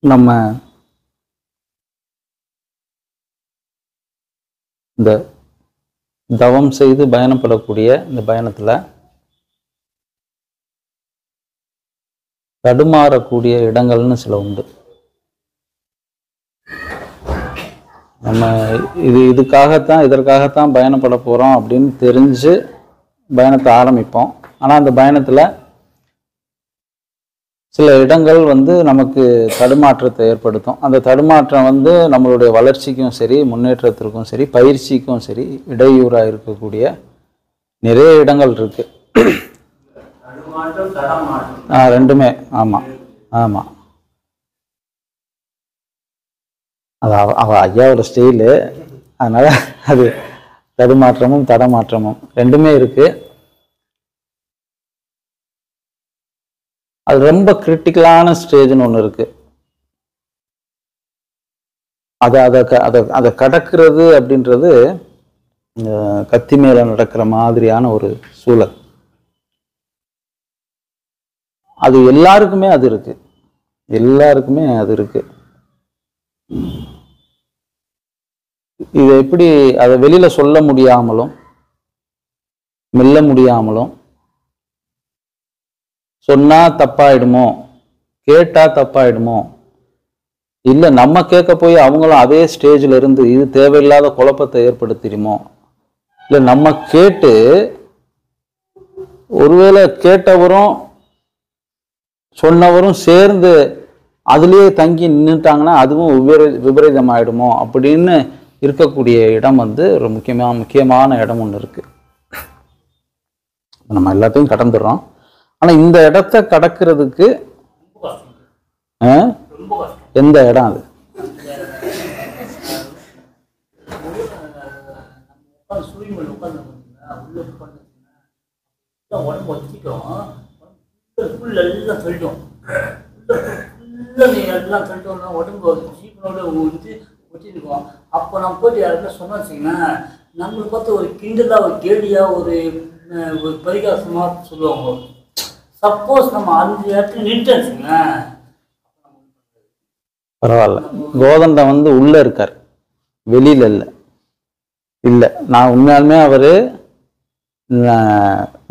நம்ம இந்த தவம் செய்து பயணப்படக்கூடிய இந்த பயணத்துல தடுமாறக்கூடிய இடங்கள்னு சில உண்டு. நம்ம இதற்காகத்தான் பயணப்பட போறோம் அப்படின்னு தெரிஞ்சு பயணத்தை ஆரம்பிப்போம். ஆனா அந்த பயணத்துல சில இடங்கள் நமக்கு தடுமாற்றத்தை ஏற்படுத்தும். அந்த தடுமாற்றம் நம்மளுடைய வளர்ச்சிக்கும் சரி, முன்னேற்றத்திற்கும் சரி, பயிற்சிக்கும் சரி இடையூறாக இருக்கக்கூடிய நிறைய இடங்கள் இருக்கு. ரெண்டுமே. ஆமா ஆமா, அது ஐயாவோட ஸ்டைலு. அதனால அது தடுமாற்றமும் தடமாற்றமும் ரெண்டுமே இருக்கு. அது ரொம்ப கிரிட்டிக்கலான ஸ்டேஜ்னு ஒன்று இருக்கு. அதை கடக்கிறது அப்படின்றது கத்தி மேல நடக்கிற மாதிரியான ஒரு சூழல். அது எல்லாருக்குமே அது இருக்கு. இதை எப்படி அதை வெளியில சொல்ல முடியாமலும் மெல்ல முடியாமலும், சொன்னா தப்பாயிடுமோ, கேட்டா தப்பாயிடுமோ, இல்ல நம்ம கேட்க போய் அவங்களும் அதே ஸ்டேஜ்ல இருந்து இது தேவையில்லாத குழப்பத்தை ஏற்படுத்திடுமோ, இல்ல நம்ம கேட்டு ஒருவேளை கேட்டவரும் சொன்னவரும் சேர்ந்து அதுலயே தங்கி நின்றுட்டாங்கன்னா அதுவும் விபரீதம் ஆயிடுமோ அப்படின்னு இருக்கக்கூடிய இடம் ஒரு முக்கியமான இடம் ஒன்று இருக்கு. நம்ம எல்லாத்தையும் கடந்துடுறோம். ஆனா இந்த இடத்தை கடக்கிறதுக்கு எந்த இடம் அது? அப்போ நம்ம போயிட்டு யாருன்னா சொன்னா வச்சுங்கன்னா நம்மளுக்கு பார்த்து ஒரு கிண்டலா, ஒரு கேலியா, ஒரு பரிகாசமா சொல்லுவாங்க. சப்போஸ் நம்ம அந்த இடத்துல நின்றுச்சுங்க பரவாயில்ல. கோதண்டம் உள்ள இருக்கார், வெளியில இல்ல. நான் உண்மையாலுமே அவரு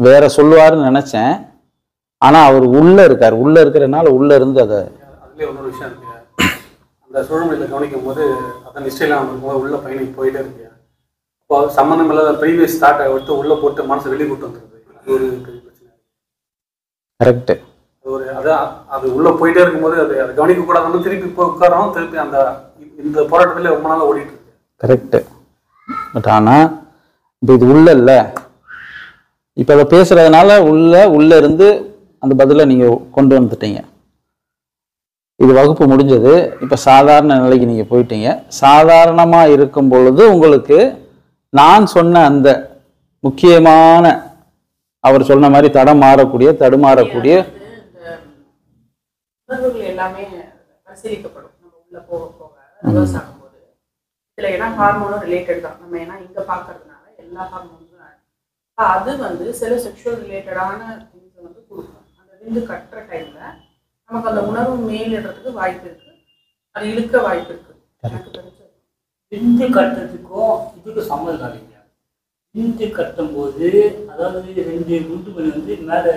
வேற சொல்லுவாருன்னு நினைச்சேன். ஆனா அவர் உள்ள இருக்கார். உள்ள இருக்கிறனால உள்ள இருந்து அதை அதுலேயே இன்னொரு விஷயம் இருக்கு. அந்த சூழ்நிலையில கவனிக்கும் போது அதான் நிச்சயம் இருக்கும்போது உள்ள பயணிக்கு போயிட்டே இருக்கு. அப்போ சம்மந்தம் இல்லாத ப்ரீவியஸ் ஸ்டார்ட்டை எடுத்து உள்ள போட்டு மனசை வெளியே கூட்டு வந்துருது. அது ஒரு பெரிய பிரச்சனை. கரெக்ட். அதான் அது உள்ள போயிட்டே இருக்கும்போது அதை கவனிக்க கூடாதுன்னு திருப்பி உட்காரோம். திருப்பி இந்த போராட்டத்துல ரொம்ப நாளா ஓடிட்டு இருக்கு. கரெக்ட். பட் ஆனா இப்போ இது உள்ள இல்லை. இப்போ அதை பேசுறதுனால உள்ள இருந்து அந்த பதிலை நீங்க கொண்டு வந்துட்டீங்க. இது வகுப்பு முடிஞ்சது. இப்ப சாதாரண நிலைக்கு நீங்க போயிட்டீங்க. சாதாரணமா இருக்கும் பொழுது உங்களுக்கு நான் சொன்ன அந்த முக்கியமான அவர் சொன்ன மாதிரி தடுமாறக்கூடிய எல்லாமே பரிசீலிக்கப்படும். நம்ம உள்ள போக ஆகும்போது இதுல ஏன்னா ஹார்மோனும் ரிலேட்டட் தான். நம்ம ஏன்னா இங்க பாக்குறதுனால எல்லா ஹார்மோனும் அது சில செக்ஷுவல் ரிலேட்டடான திங்ஸ் கொடுக்கும். அந்த விந்து கட்டுற டைம்ல நமக்கு அந்த உணர்வு மேலிடுறதுக்கு வாய்ப்பு இருக்கு, அது இழுக்க வாய்ப்பு இருக்கு. எனக்கு தெரிஞ்சது விந்து கட்டுறதுக்கும் இதுக்கு சம்மந்தம் இல்லைங்க. விந்து கட்டும் போது அதாவது 2 குண்டு மணி மேலே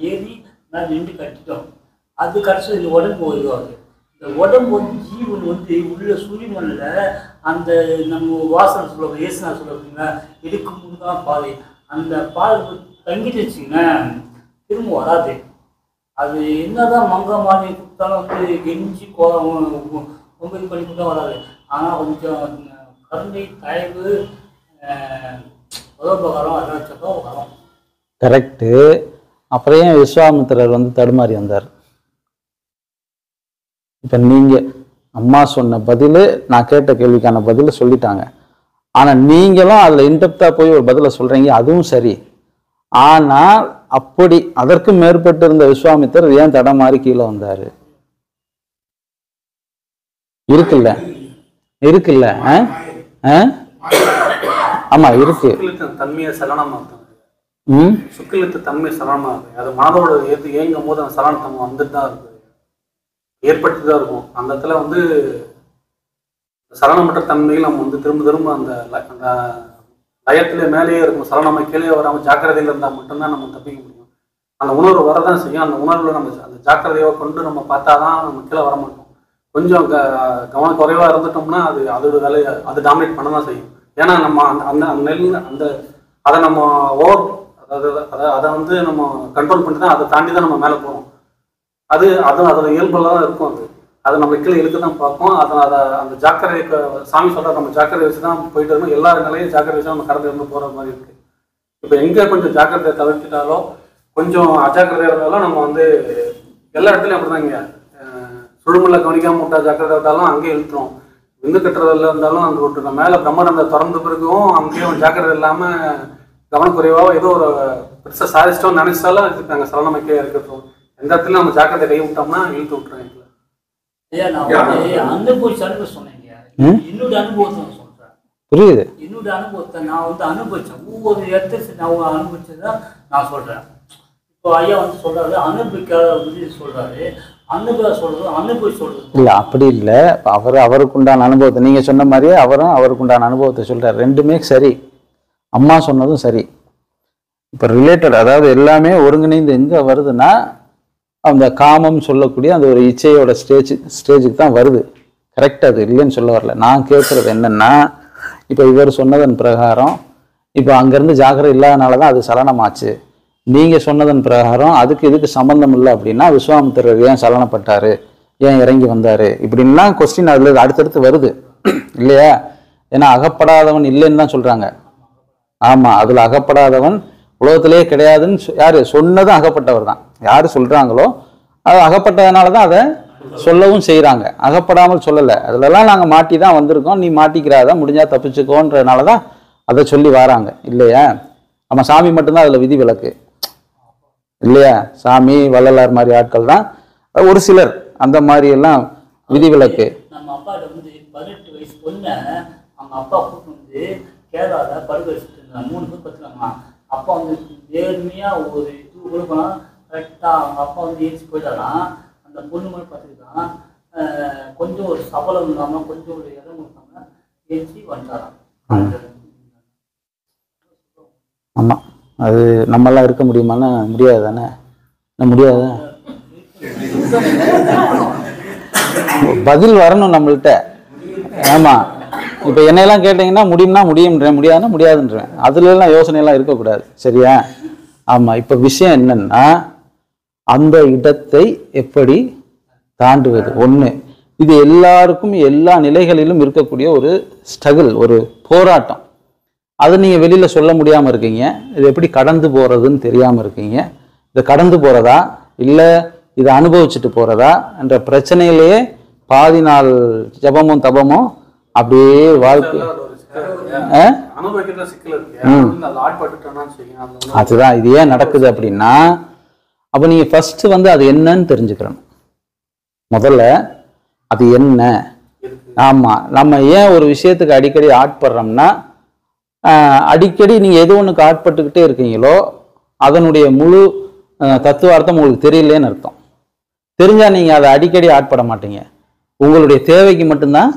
ஏறி மேலே நின்று கட்டிட்டோம். அது கடைசி இந்த உடம்பு உருவாகுது. இந்த உடம்பு ஜீவன் உள்ள சூரியமல்ல அந்த நம்ம வாசனை சொல்லுவாங்க, ஏசுனா சொல்லுவாங்க, இருக்கும் முன்தான் பாதை. அந்த பாதை தங்கிட்டு வச்சுங்க திரும்ப வராது. அது என்னதான் மங்க மாதிரி கொடுத்தாலும் கெஞ்சி ரொம்ப இது பண்ணி கொடுத்தா வராது. ஆனால் கொஞ்சம் கருணை, தயவு, உதவுபகாரம் அதெல்லாம் வச்சப்போ வரும். கரெக்டு. அப்புறம் ஏன் விஸ்வாமித்திரர் தடுமாறி வந்தார்? இப்ப நீங்க அம்மா சொன்ன பதில், நான் கேட்ட கேள்விக்கான பதில் சொல்லிட்டாங்க. ஆனா நீங்களும் அதுல இன்டெப்தா போய் ஒரு பதில சொல்றீங்க, அதுவும் சரி. ஆனால் அப்படி அதற்கு மேற்பட்டு இருந்த விஸ்வாமித்திரர் ஏன் தடமாறி கீழே வந்தாரு? இருக்குல்ல ஆமா இருக்கு. தன்மையை சலனமாகும். சுக்கிலத்து தன்மை சலனமாகும். அது மனதோட ஏங்கும் போது அந்த சலனத்தன்மை வந்துட்டு தான் இருக்குது. ஏற்பட்டு தான் இருக்கும். அந்த இடத்துல வந்து சலனமற்ற தன்மையில் நம்ம வந்து திரும்ப திரும்ப அந்த அந்த லயத்திலே மேலேயே இருக்கும். சலனமை கீழே வராமல் ஜாக்கிரதையில் இருந்தால் மட்டும்தான் நம்ம தப்பிக்க முடியும். அந்த உணர்வு வரதான் செய்யும். அந்த உணர்வில் நம்ம அந்த ஜாக்கிரதையை கொண்டு நம்ம பார்த்தா தான் நம்ம கீழே வர மாட்டோம். கொஞ்சம் கவன குறைவாக இருந்துட்டோம்னா அது அதோட வேலையை அது டாமினேட் பண்ண தான் செய்யும். ஏன்னா நம்ம அந்த அந்த நெல் அந்த அதை நம்ம அதை வந்து நம்ம கண்ட்ரோல் பண்ணி தான் அதை தாண்டி தான் நம்ம மேலே போகிறோம். அதோட இயல்புல தான் இருக்கும். அது நம்ம கீழே இழுக்க தான் பார்ப்போம். அதை அந்த ஜாக்கிரதை சாமி சொல்கிற நம்ம ஜாக்கிரதை வச்சு தான் போயிட்டு இருக்கணும். எல்லா நிலையும் ஜாக்கிரதை வச்சு நம்ம கடந்து இருந்து போகிற மாதிரி இருக்குது. இப்போ எங்கே கொஞ்சம் ஜாக்கிரதையை தவிர்த்துட்டாலோ கொஞ்சம் அஜாக்கிரதையாக இருந்தாலும் நம்ம வந்து எல்லா இடத்துலையும் அப்படி தான். இங்கே சுழுமுள்ள கவனிக்காமல் விட்டா ஜாக்கிரதை விட்டாலும் அங்கேயே இழுத்துரும். விந்து கட்டுறதுல இருந்தாலும் அந்த விட்டுருக்கோம். மேலே பிரம்மரந்த திறந்த பிறகும் அங்கேயும் ஜாக்கிரதை இல்லாமல் கவனக்குறைவாக ஏதோ ஒரு பெருசாக சாதிச்சிட்டோம் நினைச்சாலும் இருக்காங்க. சலனமைக்கே இருக்கிறோம். எந்த இடத்துலையும் நம்ம ஜாக்கிரதை கை விட்டோம்னா இழுத்து விட்டுறோம். ஐயா நான் வந்து அனுபவிச்சு சொன்னீங்க. என்னோட அனுபவத்தை நான் சொல்றேன். புரியுது. என்னோட அனுபவத்தை நான் வந்து அனுபவிச்சேன். ஒவ்வொரு இடத்துல நான் அனுபவிச்சதான் நான் சொல்றேன். இப்போ ஐயா வந்து சொல்றாரு அனுபவிக்காத வந்து சொல்றாரு. அனுபவ சொல்றது அனுபவி சொல்றது இல்லை, அப்படி இல்லை. அவருக்கு உண்டான அனுபவத்தை நீங்க சொன்ன மாதிரியே அவருக்கு உண்டான அனுபவத்தை சொல்றாரு. ரெண்டுமே சரி. அம்மா சொன்னதும் சரி. இப்போ ரிலேட்டட், அதாவது எல்லாமே ஒருங்கிணைந்து எங்க வருதுன்னா அந்த காமம் சொல்லக்கூடிய அந்த ஒரு இச்சையோட ஸ்டேஜுக்கு தான் வருது. கரெக்டாக அது இல்லைன்னு சொல்ல வரல. நான் கேட்குறது என்னென்னா, இப்போ இவர் சொன்னதன் பிரகாரம் இப்போ அங்கேருந்து ஜாக்கிரதை இல்லாதனால தான் அது சலனமாச்சு. நீங்கள் சொன்னதன் பிரகாரம் அதுக்கு இதுக்கு சம்மந்தம் இல்லை அப்படின்னா விஸ்வாமித்திரர் ஏன் சலனப்பட்டார், ஏன் இறங்கி வந்தார், இப்படின்லாம் கொஸ்டின் அதில் அடுத்தடுத்து வருது இல்லையா? ஏன்னா அகப்படாதவன் இல்லைன்னு தான் சொல்கிறாங்க. ஆமாம், அதில் அகப்படாதவன் உலகத்திலே கிடையாதுன்னு யார் சொன்னதும் அகப்பட்டவர் தான். யார் சொல்கிறாங்களோ அது அகப்பட்டதுனால தான் அதை சொல்லவும் செய்கிறாங்க. அகப்படாமல் சொல்லலை. அதிலெல்லாம் நாங்கள் மாட்டி தான் வந்திருக்கோம், நீ மாட்டிக்கிறாதான் முடிஞ்சால் தப்பிச்சுக்கோன்றதுனால தான் அதை சொல்லி வராங்க இல்லையா? நம்ம சாமி மட்டும்தான் அதில் விதி விலக்கு இல்லையா? சாமி வள்ளலார் மாதிரி ஆட்கள் தான் ஒரு சிலர் அந்த மாதிரி எல்லாம் விதி விலக்கு. நம்ம அப்பாட்ட வந்து 18 வயசு பொண்ணை அவங்க அப்பா கூட்டு வந்து கேரளாவில் படுக்க வச்சுட்டு இருந்தாங்க. 3 பேர் பத்துறாங்க. அப்பா வந்து நேர்மையாக ஒரு இது கொடுக்கலாம். கரெக்டாக அவங்க அப்பா வந்து ஏற்றி போயிட்டாராம். அந்த பொண்ணு மாதிரி பார்த்துக்கிட்டான். கொஞ்சம் ஒரு சபலம் இல்லாமல் கொஞ்சம் ஒரு இடம் கொடுத்தாங்க, ஏற்றி வந்துட்டாராம். ஆமாம், அது நம்மளாம் இருக்க முடியுமான்னா முடியாது தானே? முடியாது. பதில் வரணும் நம்மள்கிட்ட. ஆமாம், இப்போ என்னையெல்லாம் கேட்டிங்கன்னா முடியும்னா முடியும்ன்றேன், முடியாதுன்னா முடியாதுன்றேன். அதுலலாம் யோசனையெல்லாம் இருக்கக்கூடாது. சரியா? ஆமாம். இப்போ விஷயம் என்னன்னா அந்த இடத்தை எப்படி தாண்டுவது ஒன்று. இது எல்லாருக்கும் எல்லா நிலைகளிலும் இருக்கக்கூடிய ஒரு ஸ்ட்ரகிள், ஒரு போராட்டம். அதை நீங்கள் வெளியில் சொல்ல முடியாமல் இருக்கீங்க. இது எப்படி கடந்து போகிறதுன்னு தெரியாமல் இருக்கீங்க. இதை கடந்து போகிறதா இல்லை இதை அனுபவிச்சுட்டு போகிறதா என்ற பிரச்சனையிலேயே பாதி நாள் ஜபமும் தபமும் அப்படியே வாழ்க்கை. அதுதான் இது ஏன் நடக்குது அப்படின்னா, அப்போ நீங்கள் ஃபர்ஸ்ட் வந்து அது என்னன்னு தெரிஞ்சுக்கிறணும் முதல்ல. அது என்ன? ஆமாம், நம்ம ஏன் ஒரு விஷயத்துக்கு அடிக்கடி ஆட்படுறோம்னா, அடிக்கடி நீங்கள் எது ஒன்றுக்கு ஆட்பட்டுக்கிட்டே இருக்கீங்களோ அதனுடைய முழு தத்துவார்த்தம் உங்களுக்கு தெரியலேன்னு அர்த்தம். தெரிஞ்சால் நீங்கள் அதை அடிக்கடி ஆட்பட மாட்டீங்க. உங்களுடைய தேவைக்கு மட்டும்தான்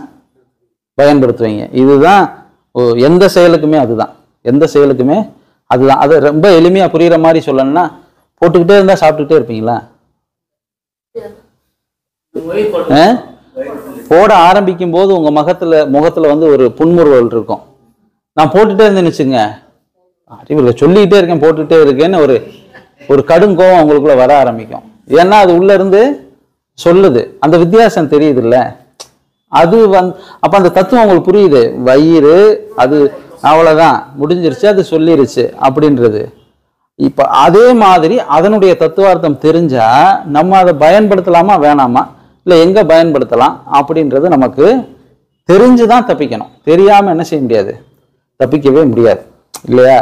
பயன்படுத்துவீங்க. இதுதான் எந்த செயலுக்குமே அதுதான். எந்த செயலுக்குமே அதுதான். அதை ரொம்ப எளிமையாக புரிகிற மாதிரி சொல்லணும்னா, போட்டுக்கிட்டே இருந்தால் சாப்பிட்டுக்கிட்டே இருப்பீங்களா? போட ஆரம்பிக்கும் போது உங்கள் முகத்தில் வந்து ஒரு புன்முறுவல் இருக்கும். நான் போட்டுகிட்டே இருந்தேன்னு வச்சுங்க, அறிவில் சொல்லிக்கிட்டே இருக்கேன் போட்டுக்கிட்டே இருக்கேன்னு ஒரு கடும் கோபம் உங்களுக்குள்ள வர ஆரம்பிக்கும். ஏன்னா அது உள்ள இருந்து சொல்லுது. அந்த வித்தியாசம் தெரியுது இல்லை? அது அப்போ அந்த தத்துவம் உங்களுக்கு புரியுது. வயிறு அது அவ்வளோதான், முடிஞ்சிருச்சு, அது சொல்லிருச்சு அப்படின்றது. இப்போ அதே மாதிரி அதனுடைய தத்துவார்த்தம் தெரிஞ்சா நம்ம அதை பயன்படுத்தலாமா வேணாமா, இல்லை எங்கே பயன்படுத்தலாம் அப்படின்றது நமக்கு தெரிஞ்சுதான் தப்பிக்கணும். தெரியாமல் என்ன செய்ய முடியாது, தப்பிக்கவே முடியாது இல்லையா?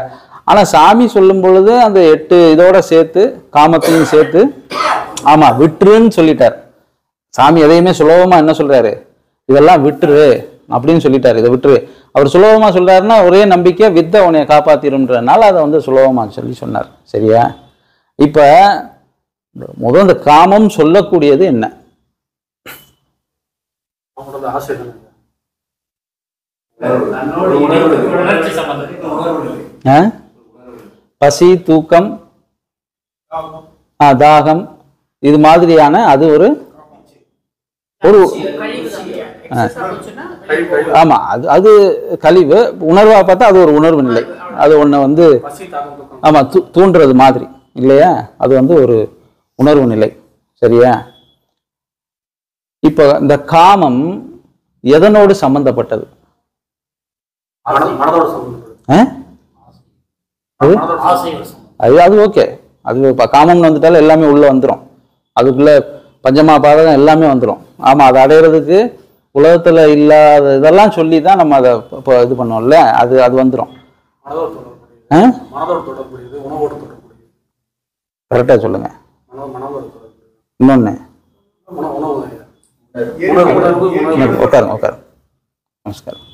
ஆனால் சாமி சொல்லும் பொழுது அந்த 8 இதோட சேர்த்து காமத்தையும் சேர்த்து ஆமாம் விட்டுருன்னு சொல்லிட்டார். சாமி எதையுமே சுலபமாக என்ன சொல்றாரு, இதெல்லாம் விட்டுரு அப்படின்னு சொல்லிட்டாரு. இதை விட்டுரு. அவர் சுலபமாக சொல்றாருன்னா ஒரே நம்பிக்கை வித்தை உன்னைய காப்பாத்திரும்ன்றதுனால அதை வந்து சுலபமாக சொல்லி சொன்னார். சரியா? இப்போ முதல் இந்த காமம் சொல்லக்கூடியது என்ன? அது ஆசை தானே. உணர்ச்சி சம்பந்தம். ஆ? பசி, தூக்கம், தாகம், இது மாதிரியான அது ஒரு ஒரு ஆமா, அது அது கழிவு. உணர்வா பார்த்தா அது ஒரு உணர்வு நிலை. அது ஒண்ணு வந்து ஆமா தூண்டுறது மாதிரி இல்லையா, அது வந்து ஒரு உணர்வு நிலை. சரியா? இப்போ இந்த காமம் எதனோடு சம்பந்தப்பட்டது? அது ஓகே, அது காமம்னு வந்துட்டாலும் எல்லாமே உள்ள வந்துடும். அதுக்குள்ள பஞ்சமா பாதகம் எல்லாமே வந்துடும். ஆமா, அதை அடையிறதுக்கு உலகத்துல இல்லாத இதெல்லாம் சொல்லி தான் நம்ம அதை இப்போ இது பண்ணோம்ல, அது அது வந்துடும். கரெக்டா சொல்லுங்க. இன்னொன்னு உட்காருங்க உட்காருங்க. நமஸ்காரம்.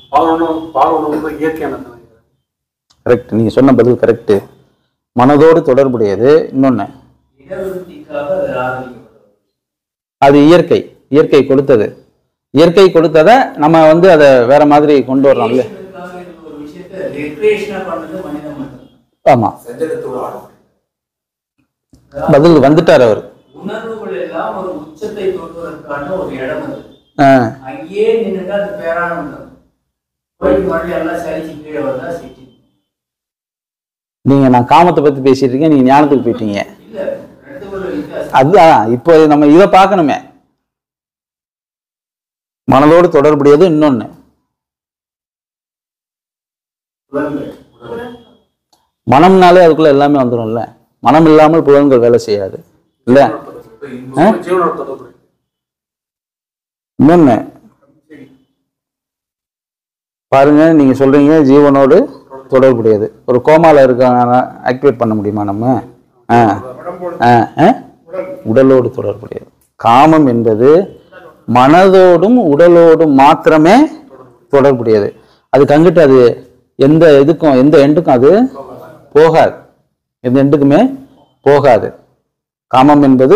கரெக்ட், நீங்க சொன்ன பதில் கரெக்ட். மனதோடு தொடர்புடையது. இன்னொன்னு அது இயற்கை, இயற்கை கொடுத்தது. இயற்கை கொடுத்ததை நம்ம வந்து அதை வேற மாதிரி கொண்டு வர்றோம்ல. ஆமா, பதில் வந்துட்டார் அவர். உணர்வுகள் எல்லாம் ஒரு உச்சத்தை தொடுவதற்கான ஒரு இடம் அது. அங்கேயே நின்றுட்டு அது பேரானந்தம் போயிட்டு மறுபடியும் எல்லாம் சரிச்சு கீழே வந்தா சிட்டி. நீங்க நான் காமத்தை பத்தி பேசிட்டு இருக்கேன், நீங்க ஞானத்துக்கு போயிட்டீங்க. அதுதான் இப்போ நம்ம இதை பார்க்கணுமே. மனதோடு தொடர்புடையது. இன்னொன்னு மனம்னாலே அதுக்குள்ள எல்லாமே வந்துடும்ல. மனம் இல்லாமல் புலன்கள் வேலை செய்யாது இல்ல. இன்னொன்னு பாருங்க, நீங்க சொல்றீங்க ஜீவனோடு தொடர்புடையது. ஒரு கோமால இருக்காங்க, ஆக்டிவேட் பண்ண முடியுமா நம்ம? உடலோடு தொடர்புடையது. காமம் என்பது மனதோடும் உடலோடும் மாத்திரமே தொடர்புடையது. அதுக்கு அங்கிட்டு அது எந்த இதுக்கும் எந்த எண்டுக்கும் அது போகாது, எந்த எண்டுக்குமே போகாது. காமம் என்பது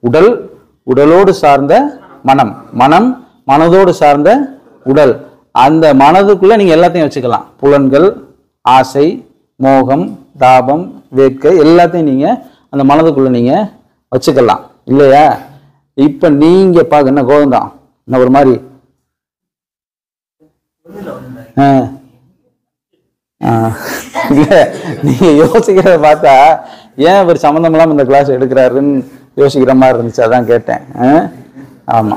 உடல், உடலோடு சார்ந்த மனம், மனம் மனதோடு சார்ந்த உடல். அந்த மனதுக்குள்ள நீங்க எல்லாத்தையும் வச்சுக்கலாம். புலன்கள், ஆசை, மோகம், தாபம், வேட்கை எல்லாத்தையும் நீங்க அந்த மனதுக்குள்ள நீங்க வச்சுக்கலாம் இல்லையா? இப்ப நீங்க பாக்க என்ன கோதந்தான் என்ன ஒரு மாதிரி இல்ல, நீங்க யோசிக்கிறத பார்த்தா ஏன் இவர் சம்மந்தம் இல்லாம இந்த கிளாஸ் எடுக்கிறாருன்னு யோசிக்கிற மாதிரி இருந்துச்சு, அதான் கேட்டேன். ஆமா,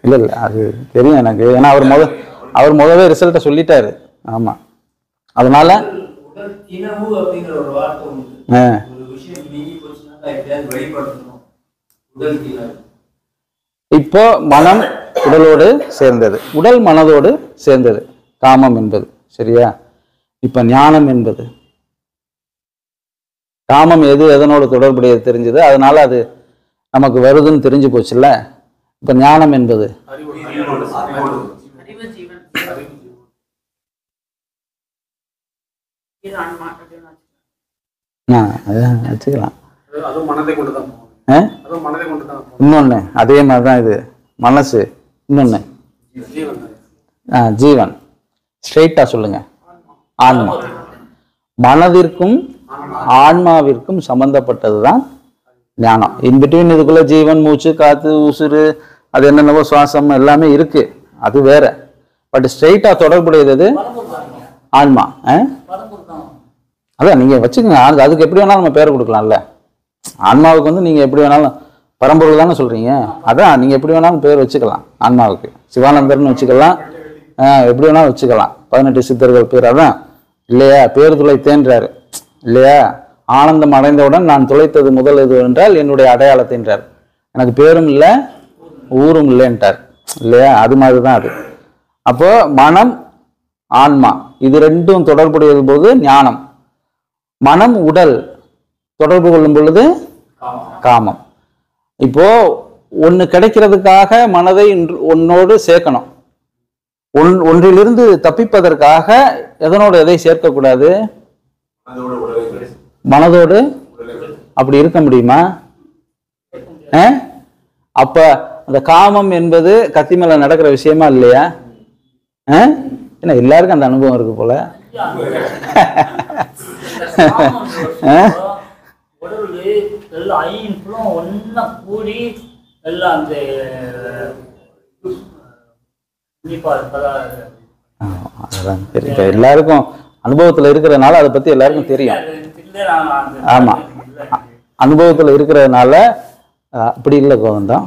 இல்ல இல்ல அது தெரியும் எனக்கு. ஏன்னா அவர் முதவே ரிசல்ட்டை சொல்லிட்டாரு. ஆமா, அதனால இப்போ மனம் உடலோடு சேர்ந்தது, உடல் மனதோடு சேர்ந்தது காமம் என்பது. சரியா? இப்ப ஞானம் என்பது காமம் எதனோடு தொடர்புடையது தெரிஞ்சது, அதனால அது நமக்கு வருதுன்னு தெரிஞ்சு போச்சுல்ல. இப்ப ஞானம் என்பது வச்சுக்கலாம். இன்னொன்னு அதே மாதிரிதான் இது மனசு. இன்னொன்னு ஜீவன். ஸ்ட்ரெயிட்டா சொல்லுங்க. ஆன்மா. மனதிற்கும் ஆன்மாவிற்கும் சம்பந்தப்பட்டதுதான் ஞானம். இன்பிட்வீன் இதுக்குள்ள ஜீவன், மூச்சு, காத்து, உசுறு, அது என்னென்னவோ சுவாசம் எல்லாமே இருக்கு, அது வேற. பட் ஸ்ட்ரெயிட்டா தொடர்புடையது ஆன்மா. அதான் நீங்க வச்சுக்கோங்க. அதுக்கு எப்படி வேணாலும் நம்ம பேர் கொடுக்கலாம்ல. ஆன்மாவுக்கு வந்து நீங்க எப்படி வேணாலும் பரம்பொருள் தானே சொல்றீங்க. அதான் நீங்க எப்படி வேணாலும் பேர் வச்சுக்கலாம். ஆன்மாவுக்கு சிவானந்தர்னு வச்சுக்கலாம், எப்படி வேணாலும் வச்சுக்கலாம். 18 சித்தர்கள் பேர் அதான் இல்லையா? பேர் துளைத்தேன்றாரு இல்லையா? ஆனந்தம் அடைந்தவுடன் நான் துளைத்தது முதல் எது என்றால் என்னுடைய அடையாளத்தை என்றார். எனக்கு பேரும் இல்லை ஊரும் இல்லைன்ட்டார் இல்லையா? அது மாதிரிதான் அது. அப்போ மனம் ஆன்மா இது ரெண்டும் தொடர்புடையது போது ஞானம். மனம் உடல் தொடர்பு கொள்ளும் பொழுது காமம். இப்போ ஒண்ணு கிடைக்கிறதுக்காக மனதை ஒன்னோடு சேர்க்கணும். ஒன்றிலிருந்து தப்பிப்பதற்காக எதனோடு எதை சேர்க்கக்கூடாது? மனதோடு. அப்படி இருக்க முடியுமா? அப்ப அந்த காமம் என்பது கத்தி மேல நடக்கிற விஷயமா இல்லையா? ஏன்னா எல்லாருக்கும் அந்த அனுபவம் இருக்கு போல. உடல் எல்லாம் ஐம்புலம் ஒன்னா கூடி எல்லாம் அந்த அதுதான் தெரியும். எல்லாருக்கும் அனுபவத்துல இருக்கிறதுனால அதை பத்தி எல்லாருக்கும் தெரியும். ஆமா, அனுபவத்துல இருக்கிறதுனால அப்படி இல்லை கோவந்தான்.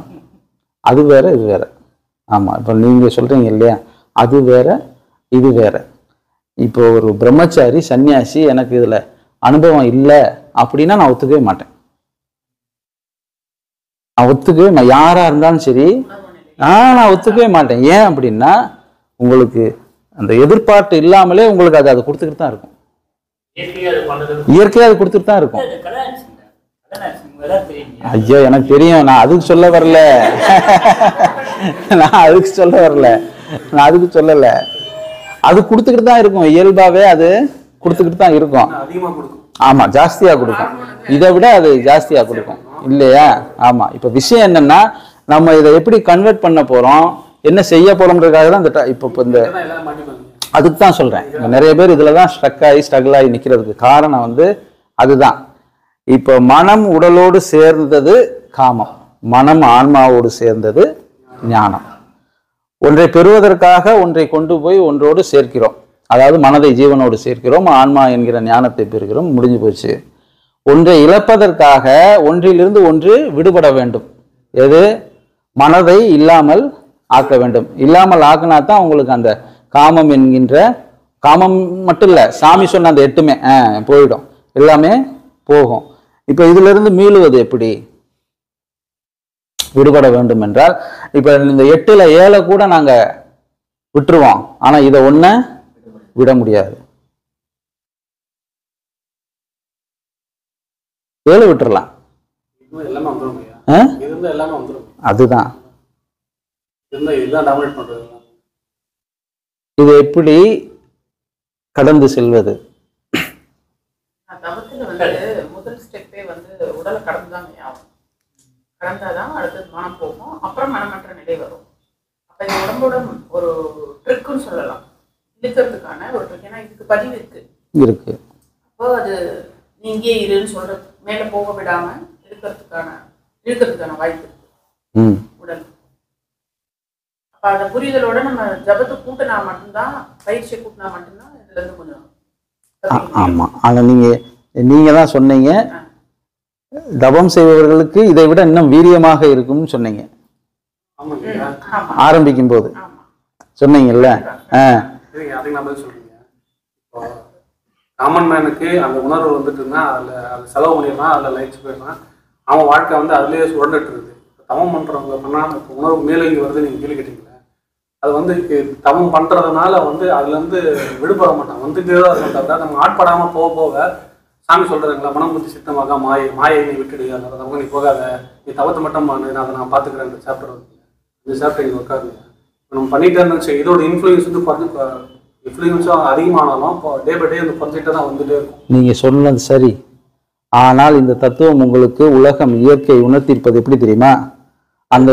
அது வேற இது வேற. ஆமா, இப்ப நீங்க சொல்றீங்க இல்லையா, அது வேற இது வேற. இப்போ ஒரு பிரம்மச்சாரி சன்னியாசி எனக்கு இதுல அனுபவம் இல்லை அப்படின்னா நான் ஒத்துக்கவே மாட்டேன். நான் ஒத்துக்கவே யாரா இருந்தாலும் சரி, நான் ஒத்துக்கவே மாட்டேன். ஏன் அப்படின்னா உங்களுக்கு அந்த எதிர்பார்ப்பு இல்லாமலே உங்களுக்கு அதை கொடுத்துக்கிட்டு தான் இருக்கும். இயற்கையா அது கொடுத்துட்டு தான் இருக்கும். ஐயோ எனக்கு தெரியும், நான் அதுக்கு சொல்ல வரல. நான் அதுக்கு சொல்லல. அது கொடுத்துக்கிட்டு தான் இருக்கும். இயல்பாவே அது கொடுத்துக்கிட்டு தான் இருக்கும். ஆமா, ஜாஸ்தியா கொடுக்கும். இதை விட அது ஜாஸ்தியா கொடுக்கும் இல்லையா? ஆமா. இப்ப விஷயம் என்னன்னா, நம்ம இதை எப்படி கன்வெர்ட் பண்ண போறோம், என்ன செய்ய போறோம்ன்றதுக்காக தான் இப்போ இந்த அதுக்கு தான் சொல்றேன். நிறைய பேர் இதுலதான் ஸ்ட்ரகிள் ஆகி நிக்கிறதுக்கு காரணம் வந்து அதுதான். இப்போ மனம் உடலோடு சேர்ந்தது காமம், மனம் ஆன்மாவோடு சேர்ந்தது ஞானம். ஒன்றை பெறுவதற்காக ஒன்றை கொண்டு போய் ஒன்றோடு சேர்க்கிறோம். அதாவது மனதை ஜீவனோடு சேர்க்கிறோம், ஆன்மா என்கிற ஞானத்தை பெறுகிறோம், முடிஞ்சு போச்சு. ஒன்றை இழப்பதற்காக ஒன்றிலிருந்து ஒன்று விடுபட வேண்டும். எது? மனதை இல்லாமல் ஆக்க வேண்டும். இல்லாமல் ஆக்கினா தான் உங்களுக்கு அந்த காமம் என்கின்ற, காமம் மட்டும் இல்லை, சாமி சொன்ன அந்த 8மே போயிடும், எல்லாமே போகும். இப்ப இதுல இருந்து மீளுவது எப்படி? விடுபட வேண்டும் என்றால், இப்ப இந்த 8ல் 7 கூட நாங்க விட்டுருவோம், ஆனா இதை ஒண்ண விட முடியாது. 7 விட்டுறலாம். அதுதான் இது எப்படி கடந்து செல்வது? முதல் ஸ்டெப்பே வந்து உடலை கடந்துதான் ஆகும். கடந்தாதான் அடுத்தது மனம் போகும், அப்புறம் மனமற்ற நிலை வரும். அப்ப இந்த உடம்போட ஒரு ட்ரிக்குன்னு சொல்லலாம், இழுக்கிறதுக்கான ஒரு ட்ரிக். ஏன்னா இதுக்கு பதிவு இருக்கு. அப்போ அது நீங்கே இருன்னு சொல்றது, மேல போக விடாம இழுக்கிறதுக்கான வாய்ப்பு இருக்கு உடல். அப்ப அந்த புரிதலோட நம்ம ஜபத்தை கூட்டினா மட்டும்தான், பயிற்சியை கூட்டினா மட்டும்தான் இதுல இருந்து கொஞ்சம். ஆமா, ஆனா நீங்க தான் சொன்னீங்க, தபம் செய்பவர்களுக்கு இதை விட இன்னும் வீரியமாக இருக்கும்னு சொன்னீங்க ஆரம்பிக்கும் போது. சொன்னீங்கல்ல? காமன் மேனுக்கு அந்த உணர்வு வந்துட்டுன்னா அதில் செலவு பண்ணிடலாம், அதில் லைட்ஸ் போயிடலாம், அவன் வாழ்க்கை வந்து அதுலேயே சுரண்டுட்டு இருக்குது. தவம் பண்ணுறவங்க பண்ணால் இப்போ உணர்வு மேலே இங்கே வருது, நீங்கள் கேள்வி கேட்டீங்களே, அது வந்து தவம் பண்ணுறதுனால வந்து அதுலேருந்து விடுபட மாட்டான், வந்துட்டே தான் இருக்கும். தவிர நம்ம ஆட்படாமல் போக போக சாமி சொல்கிறதுங்களா, மனம் புத்தி சித்தமாக மாயை நீ விட்டுடு, அந்த தவங்க நீ போகாத, நீ தவத்தை மட்டும் பண்ணு, நான் அதை நான் பார்த்துக்கிறேன். இந்த சாப்டர் வந்து இந்த சாப்டர் இங்கே உட்காருங்க. நம்ம பண்ணிகிட்டே இருந்துச்சு, இதோட இன்ஃப்ளூயன்ஸ் வந்து இன்ஃப்ளூயன்ஸும் அதிகமானாலும் இப்போ டே பை டே அந்த குறைஞ்சிட்டு தான் வந்துட்டே இருக்கும். நீங்கள் சொன்னது சரி. ஆனால் இந்த தத்துவம் உங்களுக்கு உலகம் இயற்கை உணர்த்திருப்பது எப்படி தெரியுமா? அந்த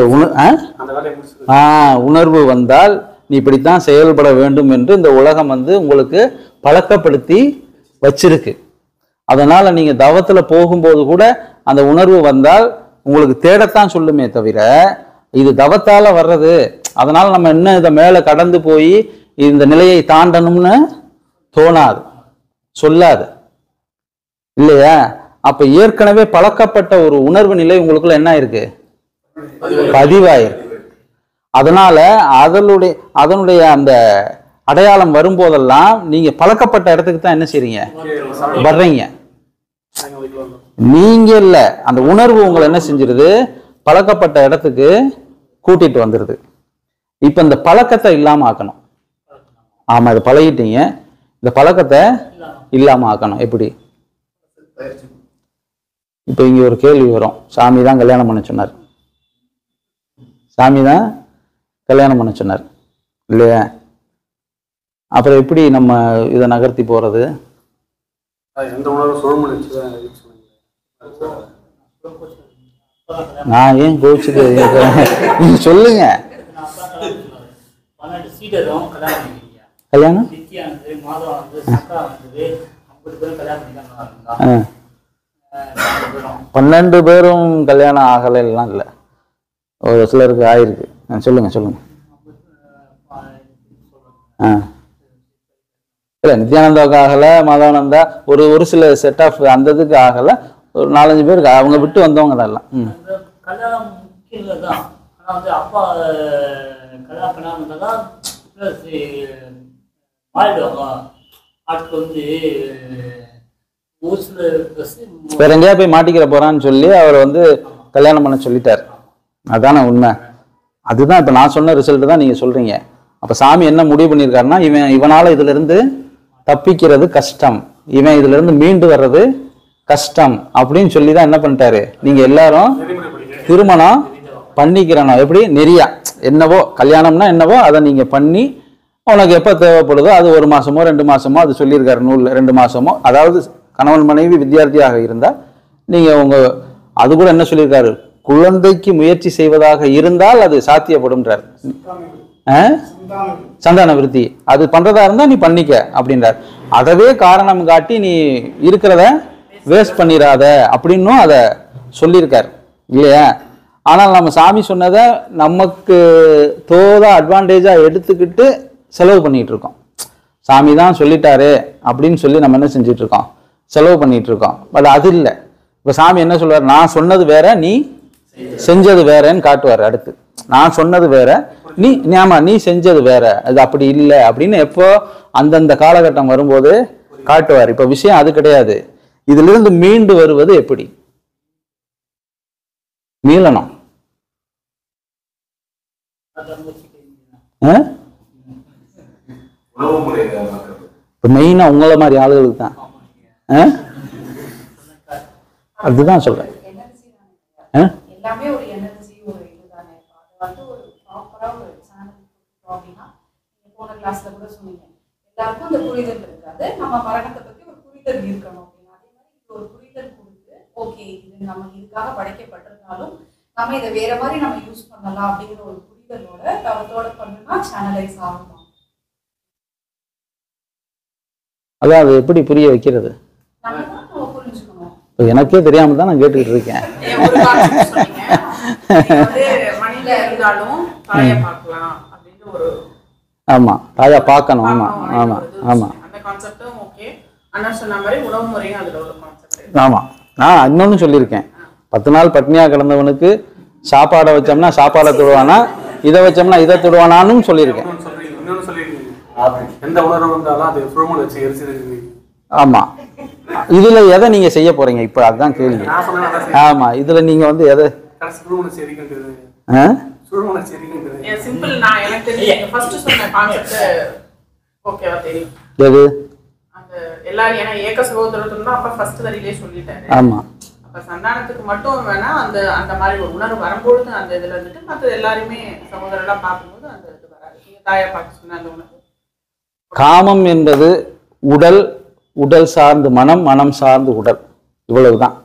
உணர்வு வந்தால் நீ இப்படித்தான் செயல்பட வேண்டும் என்று இந்த உலகம் வந்து உங்களுக்கு பழக்கப்படுத்தி வச்சிருக்கு. அதனால நீங்க தவத்துல போகும்போது கூட அந்த உணர்வு வந்தால் உங்களுக்கு தேடத்தான் சொல்லுமே தவிர, இது தவத்தால வர்றது, அதனால நம்ம என்ன இதை மேல கடந்து போய் இந்த நிலையை தாண்டணும்னு தோணாது, சொல்லாது இல்லையா? அப்ப ஏற்கனவே பழக்கப்பட்ட ஒரு உணர்வு நிலை உங்களுக்குள்ள என்ன இருக்கு? பதிவாயிருக்கு. அதனால அதனுடைய அந்த அடையாளம் வரும்போதெல்லாம் நீங்க பழக்கப்பட்ட இடத்துக்கு தான் என்ன செய்றீங்க? வர்றீங்க. நீங்க இல்ல, அந்த உணர்வு உங்களை என்ன செஞ்சிருது? பழக்கப்பட்ட இடத்துக்கு கூட்டிட்டு வந்துருது. இப்ப இந்த பழக்கத்தை இல்லாம ஆக்கணும். ஆமா, இது பழகிட்டீங்க, இந்த பழக்கத்தை இல்லாம ஆக்கணும். எப்படி? இப்ப இங்க ஒரு கேள்வி வரும், சாமி தான் கல்யாணம் பண்ண சொன்னார், சாமி தான் கல்யாணம் பண்ண சொன்னார் இல்லையா? அப்புறம் எப்படி நம்ம இதை நகர்த்தி போறது? நான் ஏன் கோச்சுட்டு நீங்க சொல்லுங்க. நான் அப்பா கல்யாணம் பண்ணாரு. 12 சீடரும் கல்யாணம் பண்ணிக்கிறீங்க. கல்யாணம் நித்யானந்து, மாதவானந்து, சக்கா வந்தது, 50 பேரும் கல்யாணம் பண்ணிக்கலாம். 12 பேரும் கல்யாணம் ஆகலாம் இல்லை, ஒரு சிலருக்கு ஆயிருக்கு. சொல்லுங்க சொல்லுங்க. இல்லை நித்யானந்தாவுக்கு ஆகலை, மாதவானந்தா ஒரு சில செட் ஆஃப் அந்த இதுக்கு ஆகலை, ஒரு 4-5 பேருக்கு அவங்க விட்டு வந்தவங்க தான் எல்லாம். கல்யாணம் முக்கியம் இல்லை தான். ஆனால் வந்து அப்பா கல்யாணம் பண்ணாமல் தான் மாறிடுவாங்க. ஆட்கள் வந்து ஒரு சில வேற எங்கேயா போய் மாட்டிக்கிற போறான்னு சொல்லி அவர் வந்து கல்யாணம் பண்ண சொல்லிட்டார். அதான உண்மை. அதுதான் இப்ப நான் சொன்ன ரிசல்ட் தான் நீங்க சொல்றீங்க. அப்ப சாமி என்ன முடிவு பண்ணியிருக்காருன்னா, இவனால இதுல இருந்து தப்பிக்கிறது கஷ்டம், இவன் இதுல இருந்து மீண்டு வர்றது கஷ்டம் அப்படின்னு சொல்லிதான் என்ன பண்ணிட்டாரு, நீங்க எல்லாரும் திருமணம் பண்ணிக்கிறணும். எப்படி நெறியா என்னவோ கல்யாணம்னா என்னவோ அதை நீங்க பண்ணி உனக்கு எப்போ தேவைப்படுதோ அது 1 மாசமோ 2 மாசமோ அது சொல்லியிருக்காரு நூல்ல, 2 மாசமோ. அதாவது கணவன் மனைவி வித்தியார்த்தியாக இருந்தால் நீங்க அது கூட என்ன சொல்லியிருக்காரு, குழந்தைக்கு முயற்சி செய்வதாக இருந்தால் அது சாத்தியப்படும்ன்றார். சந்தான விருத்தி அது பண்றதா இருந்தா நீ பண்ணிக்க அப்படின்றார். அதவே காரணம் காட்டி நீ இருக்கிறத வேஸ்ட் பண்ணிடாத அப்படின்னும் அதை சொல்லியிருக்காரு இல்லையா. ஆனால் நம்ம சாமி சொன்னதை நமக்கு தோதா அட்வான்டேஜா எடுத்துக்கிட்டு செலவு பண்ணிட்டு இருக்கோம். சாமி தான் சொல்லிட்டாரு அப்படின்னு சொல்லி நம்ம என்ன செஞ்சிட்டு இருக்கோம், செலவு பண்ணிட்டு இருக்கோம். பட் அது இல்லை. இப்ப சாமி என்ன சொல்றாரு, நான் சொன்னது வேற நீ செஞ்சது வேறன்னு காட்டுவார். அடுத்து நான் சொன்னது வேற நீ செஞ்சது வேற, அது அப்படி இல்லை அப்படின்னு எப்போ அந்தந்த காலகட்டம் வரும்போது காட்டுவார். இப்ப விஷயம் அது கிடையாது. இதுல இருந்து மீண்டு வருவது எப்படி, மீளணும். இப்ப மெயினா உங்களை மாதிரி ஆளுகளுக்கு தான் அதுதான் சொல்றேன். எல்லாமே ஒரு எனர்ஜி, ஒரு இதுதானே. அது வந்து ஒரு ப்ராப்பரா ஒரு சேனல் அப்படின்னா நீங்க போன கிளாஸ்ல கூட சொன்னீங்க, எல்லாருக்கும் அந்த புரிதல் இருக்காது. நம்ம மரணத்தை பத்தி ஒரு புரிதல் இருக்கணும் அப்படின்னா, அதே மாதிரி இது ஒரு புரிதல் கொடுத்து ஓகே இது நம்ம இதுக்காக படைக்கப்பட்டிருந்தாலும் நம்ம இதை வேற மாதிரி நம்ம யூஸ் பண்ணலாம் அப்படிங்கிற ஒரு புரிதலோட தவத்தோட பண்ணுனா சேனலைஸ் ஆகுமா? அதான் அது எப்படி புரிய வைக்கிறது, நம்ம தான் நம்ம புரிஞ்சுக்கணும். எனக்கே தெரியாம தான் நான் கேட்டுக்கிட்டு இருக்கேன். ஆமா தாயா பார்க்கணும். ஆமா ஆமா ஆமா ஆமா. நான் இன்னொன்னு சொல்லியிருக்கேன், 10 நாள் பட்னியா கிடந்தவனுக்கு சாப்பாடை வச்சோம்னா சாப்பாடை தொடுவானா, இதை வச்சோம்னா இதை தொடுவானான்னு சொல்லியிருக்கேன். எந்த உணர்வு வந்தாலும் அது சுழுமுனை வச்சு எரிச்சு. ஆமா இதுல எதை நீங்க செய்ய போறீங்க இப்ப, அதுதான் கேள்வி. ஆமா இதுல நீங்க வந்து எதை எது எல்லாரும் ஏன்னா ஏக சகோதரத்துவம் தான் அப்ப ஃபர்ஸ்ட் வரியிலே சொல்லிட்டாரு. ஆமா அப்ப சந்தானத்துக்கு மட்டும் வேணா அந்த அந்த மாதிரி ஒரு உணர்வு வரும்பொழுது அந்த இதுல இருந்துட்டு மற்ற எல்லாருமே சகோதரர்களா பார்க்கும்போது அந்த இது வராது. நீங்க தாயா பார்த்து சொன்ன அந்த உணர்வு. காமம் என்பது உடல், உடல் சார்ந்து மனம், மனம் சார்ந்து உடல், இவ்வளவுதான்.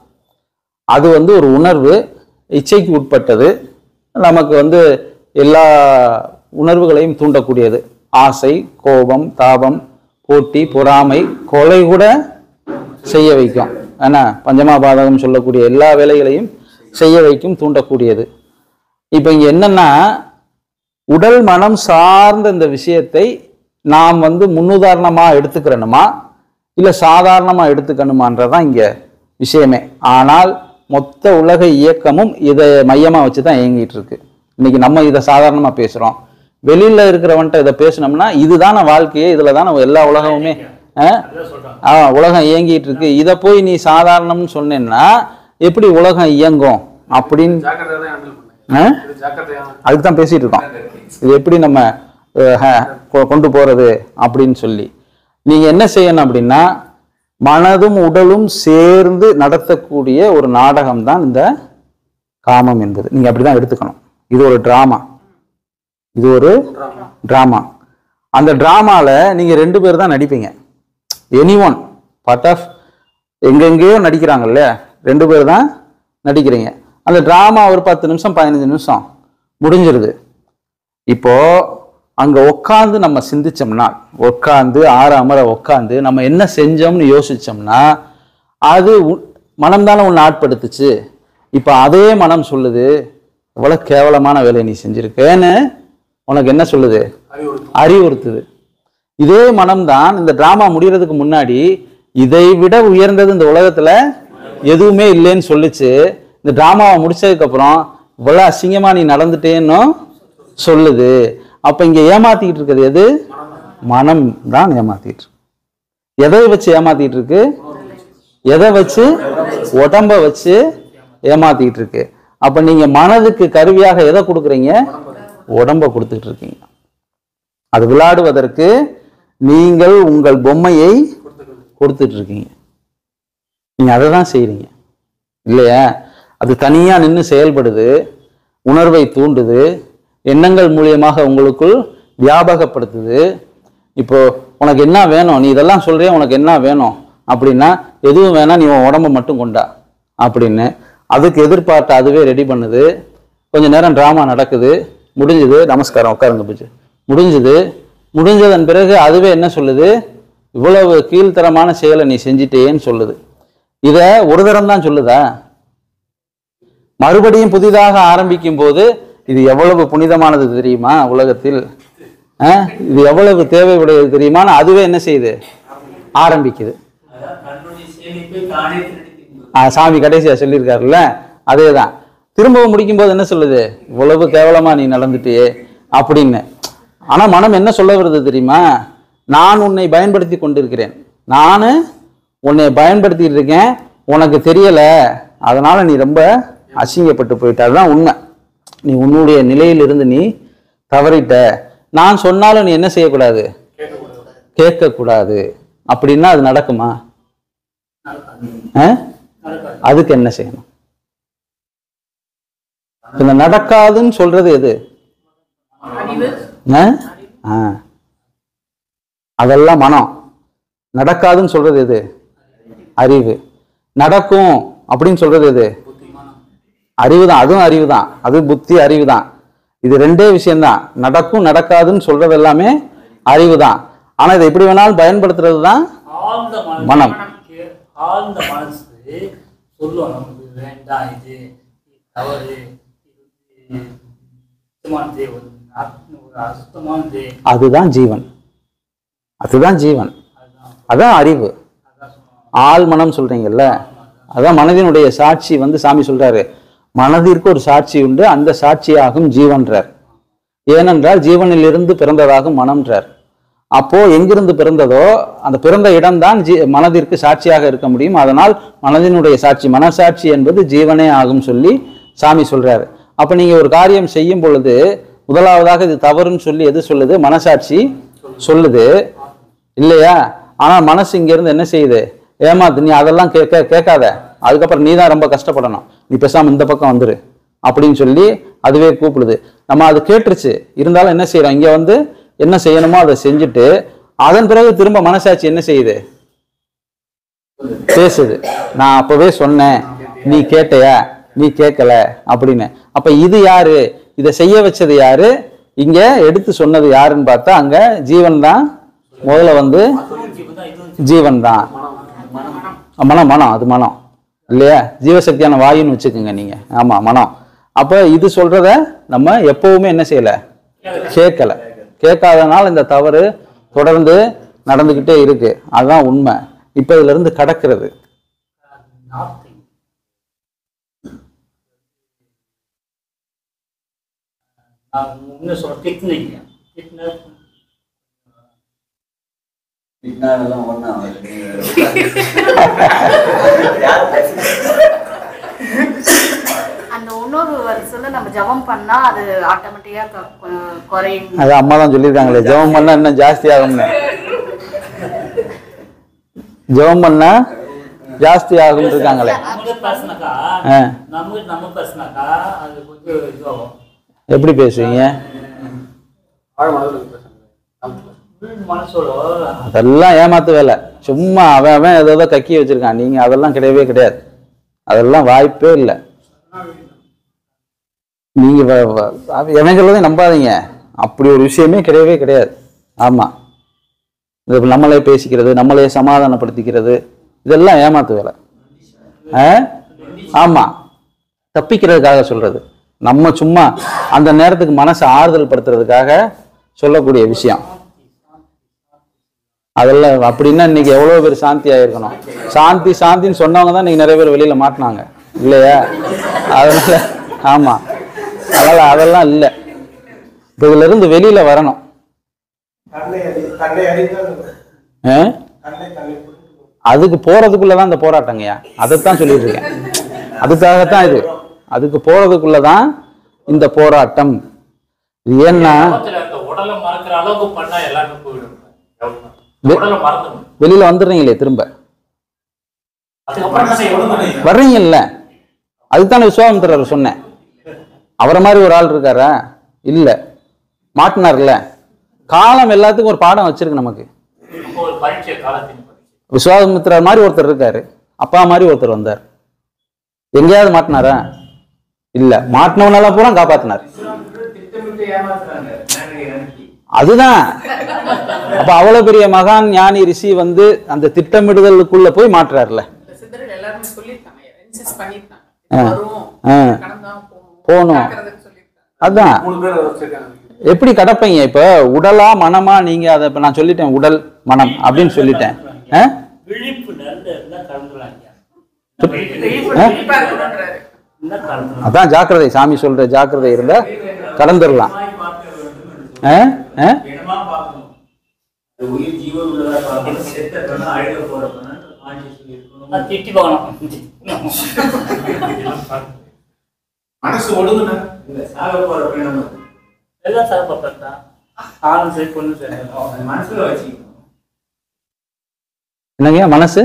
அது வந்து ஒரு உணர்வு, இச்சைக்கு உட்பட்டது. நமக்கு வந்து எல்லா உணர்வுகளையும் தூண்டக்கூடியது. ஆசை, கோபம், தாபம், போட்டி, பொறாமை, கொலை கூட செய்ய வைக்கும். ஏன்னா பஞ்சமாபாதகம் சொல்லக்கூடிய எல்லா வேலைகளையும் செய்ய வைக்கும், தூண்டக்கூடியது. இப்போ இங்க என்னன்னா, உடல் மனம் சார்ந்த இந்த விஷயத்தை நாம் வந்து முன்னுதாரணமா எடுத்துக்கிறணுமா இல்லை சாதாரணமா எடுத்துக்கணுமான்றதான் இங்க விஷயமே. ஆனால் மொத்த உலக இயக்கமும் இதை மையமா வச்சுதான் இயங்கிட்டு இருக்கு. இன்னைக்கு நம்ம இதை சாதாரணமா பேசுறோம், வெளியில இருக்கிறவன்ட்ட இதை பேசணும்னா இதுதான வாழ்க்கையே, இதுல தானே எல்லா உலகமுமே உலகம் இயங்கிட்டு இருக்கு. இதை போய் நீ சாதாரணம்னு சொன்னேன்னா எப்படி உலகம் இயங்கும் அப்படின்னு அதுக்குதான் பேசிட்டு இருக்கோம். இது எப்படி நம்ம கொண்டு போறது அப்படின்னு சொல்லி நீங்க என்ன செய்யணும் அப்படின்னா, மனதும் உடலும் சேர்ந்து நடத்தக்கூடிய ஒரு நாடகம் தான் இந்த காமம் என்பது. நீங்க அப்படிதான் எடுத்துக்கணும். இது ஒரு டிராமா, இது ஒரு டிராமா. அந்த டிராமால நீங்க 2 பேர் தான் நடிப்பீங்க. எனிஒன் பார்ட் ஆஃப் எங்கெங்கேயோ நடிக்கிறாங்கல்ல, 2 பேர் தான் நடிக்கிறீங்க. அந்த டிராமா ஒரு 10 நிமிஷம் 15 நிமிஷம் முடிஞ்சிருது. இப்போ அங்க உட்காந்து நம்ம சிந்திச்சோம்னா, உட்காந்து ஆறாமற உட்காந்து நம்ம என்ன செஞ்சோம்னு யோசிச்சோம்னா, அது மனம்தானே உன்னை ஆட்படுத்துச்சு. இப்போ அதே மனம் சொல்லுது, இவ்வளவு கேவலமான வேலையை நீ செஞ்சிருக்கேன்னு உனக்கு என்ன சொல்லுது? அறிவுறுத்துது. இதே மனம்தான் இந்த டிராமா முடியறதுக்கு முன்னாடி இதை விட உயர்ந்தது இந்த உலகத்துல எதுவுமே இல்லைன்னு சொல்லிச்சு. இந்த டிராமாவை முடிச்சதுக்கு அப்புறம் இவ்வளவு அசிங்கமா நீ நடந்துட்டேன்னு சொல்லுது. அப்ப இங்க ஏமாத்திக்கிட்டு இருக்கிறது எது? மனம் தான் ஏமாத்திட்டு இருக்கு. எதை வச்சு ஏமாத்திட்டு இருக்கு? எதை வச்சு? உடம்ப வச்சு ஏமாத்திட்டு இருக்கு. அப்ப நீங்க மனதுக்கு கருவியாக எதை கொடுக்குறீங்க? உடம்ப கொடுத்துட்டு இருக்கீங்க. அது விளையாடுவதற்கு நீங்கள் உங்கள் பொம்மையை கொடுத்துட்டு இருக்கீங்க. நீங்க அதை தான் செய்றீங்க இல்லையா? அது தனியா நின்று செயல்படுது, உணர்வை தூண்டுது, எண்ணங்கள் மூலியமாக உங்களுக்குள் வியாபகப்படுத்துது. இப்போ உனக்கு என்ன வேணும், நீ இதெல்லாம் சொல்றிய, உனக்கு என்ன வேணும் அப்படின்னா, எதுவும் வேணா நீ உன் உடம்ப மட்டும் கொண்டா அப்படின்னு அதுக்கு எதிர்பார்த்து அதுவே ரெடி பண்ணுது. கொஞ்ச நேரம் டிராமா நடக்குது, முடிஞ்சுது, நமஸ்காரம் உட்காருங்க பூஜை முடிஞ்சுது. முடிஞ்சதன் பிறகு அதுவே என்ன சொல்லுது? இவ்வளவு கீழ்த்தரமான செயலை நீ செஞ்சிட்டேன்னு சொல்லுது. இத ஒரு தரம் தான் சொல்லுதா? மறுபடியும் புதிதாக ஆரம்பிக்கும் போது இது எவ்வளவு புனிதமானது தெரியுமா உலகத்தில், இது எவ்வளவு தேவை உடையது தெரியுமான்னு அதுவே என்ன செய்யுது? ஆரம்பிக்குது. சாமி கடைசியா சொல்லியிருக்காருல்ல, அதேதான். திரும்பவும் முடிக்கும் போது என்ன சொல்லுது? இவ்வளவு கேவலமா நீ நடந்துட்டியே அப்படின்னு. ஆனா மனம் என்ன சொல்ல வருது தெரியுமா? நான் உன்னை பயன்படுத்தி கொண்டிருக்கிறேன், நானு உன்னை பயன்படுத்திட்டு இருக்கேன், உனக்கு தெரியல, அதனால நீ ரொம்ப அசிங்கப்பட்டு போயிட்ட. அதுதான் உண்மை. நீ உன்னுடைய நிலையிலிருந்து நீ தவறிட்ட. நான் சொன்னாலும் நீ என்ன செய்யக்கூடாது? கேட்கக்கூடாது. அப்படின்னா அது நடக்குமா? அதுக்கு என்ன செய்யணும்? இந்த நடக்காதுன்னு சொல்றது எது? அதெல்லாம் மனம். நடக்காதுன்னு சொல்றது எது? அறிவு. நடக்கும் அப்படின்னு சொல்றது எது? அறிவு தான். அதுவும் அறிவு தான். அது புத்தி, அறிவு தான். இது ரெண்டே விஷயம்தான். நடக்கும் நடக்காதுன்னு சொல்றது எல்லாமே அறிவு தான். ஆனா இதை எப்படி வேணாலும் பயன்படுத்துறது தான் மனம். ஆழ்ந்த மனசு சொல்லுவோம், நமக்கு வேண்டாம், இது தவறு, அசுத்தமானது. அதுதான் ஜீவன். அதுதான் ஜீவன். அதான் அறிவு. ஆள் மனம் சொல்றீங்கல்ல, அதான் மனதினுடைய சாட்சி. சாமி சொல்றாரு, மனதிற்கு ஒரு சாட்சி உண்டு, அந்த சாட்சியாகும் ஜீவன்றார். ஏனென்றால் ஜீவனில் இருந்து பிறந்ததாகும் மனம்ன்றார். அப்போ எங்கிருந்து பிறந்ததோ அந்த பிறந்த இடம்தான் மனதிற்கு சாட்சியாக இருக்க முடியும். அதனால் மனதினுடைய சாட்சி, மனசாட்சி என்பது ஜீவனே ஆகும் சொல்லி சாமி சொல்றாரு. அப்ப நீங்க ஒரு காரியம் செய்யும் பொழுது முதலாவதாக இது தவறுன்னு சொல்லி எது சொல்லுது? மனசாட்சி சொல்லுது இல்லையா? ஆனா மனசு இங்க இருந்து என்ன செய்யுது? ஏமாத்து. நீ அதெல்லாம் கேட்காத, அதுக்கப்புறம் நீ தான் ரொம்ப கஷ்டப்படணும், நீ பேசாம இந்த பக்கம் வந்துரு அப்படின்னு சொல்லி அதுவே கூப்பிடுது. நம்ம அது கேட்டுருச்சு, இருந்தாலும் என்ன செய்யறோம்? இங்க என்ன செய்யணுமோ அதை செஞ்சுட்டு அதன் பிறகு திரும்ப மனசாட்சி என்ன செய்யுது? பேசுது. நான் அப்பவே சொன்னேன், நீ கேட்டையா, நீ கேட்கல அப்படின்னு. அப்ப இது யாரு? இதை செய்ய வச்சது யாரு? இங்க எடுத்து சொன்னது யாருன்னு பார்த்தா அங்க ஜீவன் தான். முதல்ல ஜீவன் தான். மனம் அது மனம் இல்லையா? ஜீவசக்தியான வாயுன்னு வச்சுக்கோங்க நீங்க. ஆமா, மனம். அப்ப இது சொல்றத நம்ம எப்பவுமே என்ன செய்யல? கேட்கல. கேட்காதனால இந்த தவறு தொடர்ந்து நடந்துகிட்டே இருக்கு. அதுதான் உண்மை. இப்ப இதுல இருந்து கடக்கிறது அந்த இன்னொரு வருஷத்துல நம்ம ஜபம் பண்ணா அது ஆட்டோமேட்டிக்கா குறையும். அது அம்மா தான் சொல்லியிருக்காங்களே, ஜபம் பண்ணா இன்னும் ஜாஸ்தி ஆகும்னு. ஜபம் பண்ணா ஜாஸ்தி ஆகும் இருக்காங்களே. எப்படி பேசுவீங்க? அதெல்லாம் ஏமாத்து வேலை. சும்மா அவன் ஏதோ கக்கி வச்சிருக்கான். நீங்க அதெல்லாம் கிடையவே கிடையாது. அதெல்லாம் வாய்ப்பே இல்லை. நீங்க எவன் சொல்றதையும் நம்பாதீங்க. அப்படி ஒரு விஷயமே கிடையவே கிடையாது. ஆமா, இது நம்மளே பேசிக்கிறது, நம்மளே சமாதானப்படுத்திக்கிறது, இதெல்லாம் ஏமாத்து வேலை. ஆமா, தப்பிக்கிறதுக்காக சொல்றது. நம்ம சும்மா அந்த நேரத்துக்கு மனசை ஆறுதல் படுத்துறதுக்காக சொல்லக்கூடிய விஷயம் அதெல்லாம். அப்படின்னா இன்னைக்கு எவ்வளவு பேர் சாந்தி ஆயிருக்கணும். சாந்தி சாந்தின்னு சொன்னவங்க தான் இன்னைக்கு நிறைய பேர் வெளியில மாட்டினாங்க இல்லையா? அதனால ஆமா, அதெல்லாம் இல்லை. இப்ப இதுல இருந்து வெளியில வரணும். அதுக்கு போறதுக்குள்ளதான் இந்த போராட்டங்கய்யா. அதைத்தான் சொல்லிட்டு இருக்கேன். அதுக்காகத்தான் இது. அதுக்கு போறதுக்குள்ளதான் இந்த போராட்டம். ஏன்னா வெளியில வந்துடுறீங்களே, திரும்ப வர்றீங்கல்ல. அதுதான் விஸ்வாமித்திரர் சொன்னேன். அவரை மாதிரி ஒரு ஆள் இருக்காரா? இல்ல, மாட்டினார்ல. காலம் எல்லாத்துக்கும் ஒரு பாடம் வச்சிருக்கு நமக்கு. விஸ்வாமித்திரர் மாதிரி ஒருத்தர் இருக்காரு, அப்பா மாதிரி ஒருத்தர் வந்தார். எங்கேயாவது மாட்டினாரா? இல்ல, மாட்டினவனெல்லாம் பூரா காப்பாத்தினார். அதுதான். அப்ப அவ்வளவு பெரிய மகான் ஞானி ரிஷி வந்து அந்த திட்டமிடுதலுக்குள்ள போய் மாற்றுறாருல. போகணும். அதான் எப்படி கடப்பீங்க? இப்ப உடலா மனமா? நீங்க அதை இப்ப நான் சொல்லிட்டேன், உடல் மனம் அப்படின்னு சொல்லிட்டேன். அதான் ஜாக்கிரதை. சாமி சொல்ற ஜாக்கிரதை இருந்தா கடந்துடலாம். மனசு ஒடுங்குனா எல்லாம் சாகப்பட்டா ஆணும் சரி பொண்ணு சரி மனசுல வச்சுக்கணும். என்னங்க மனசு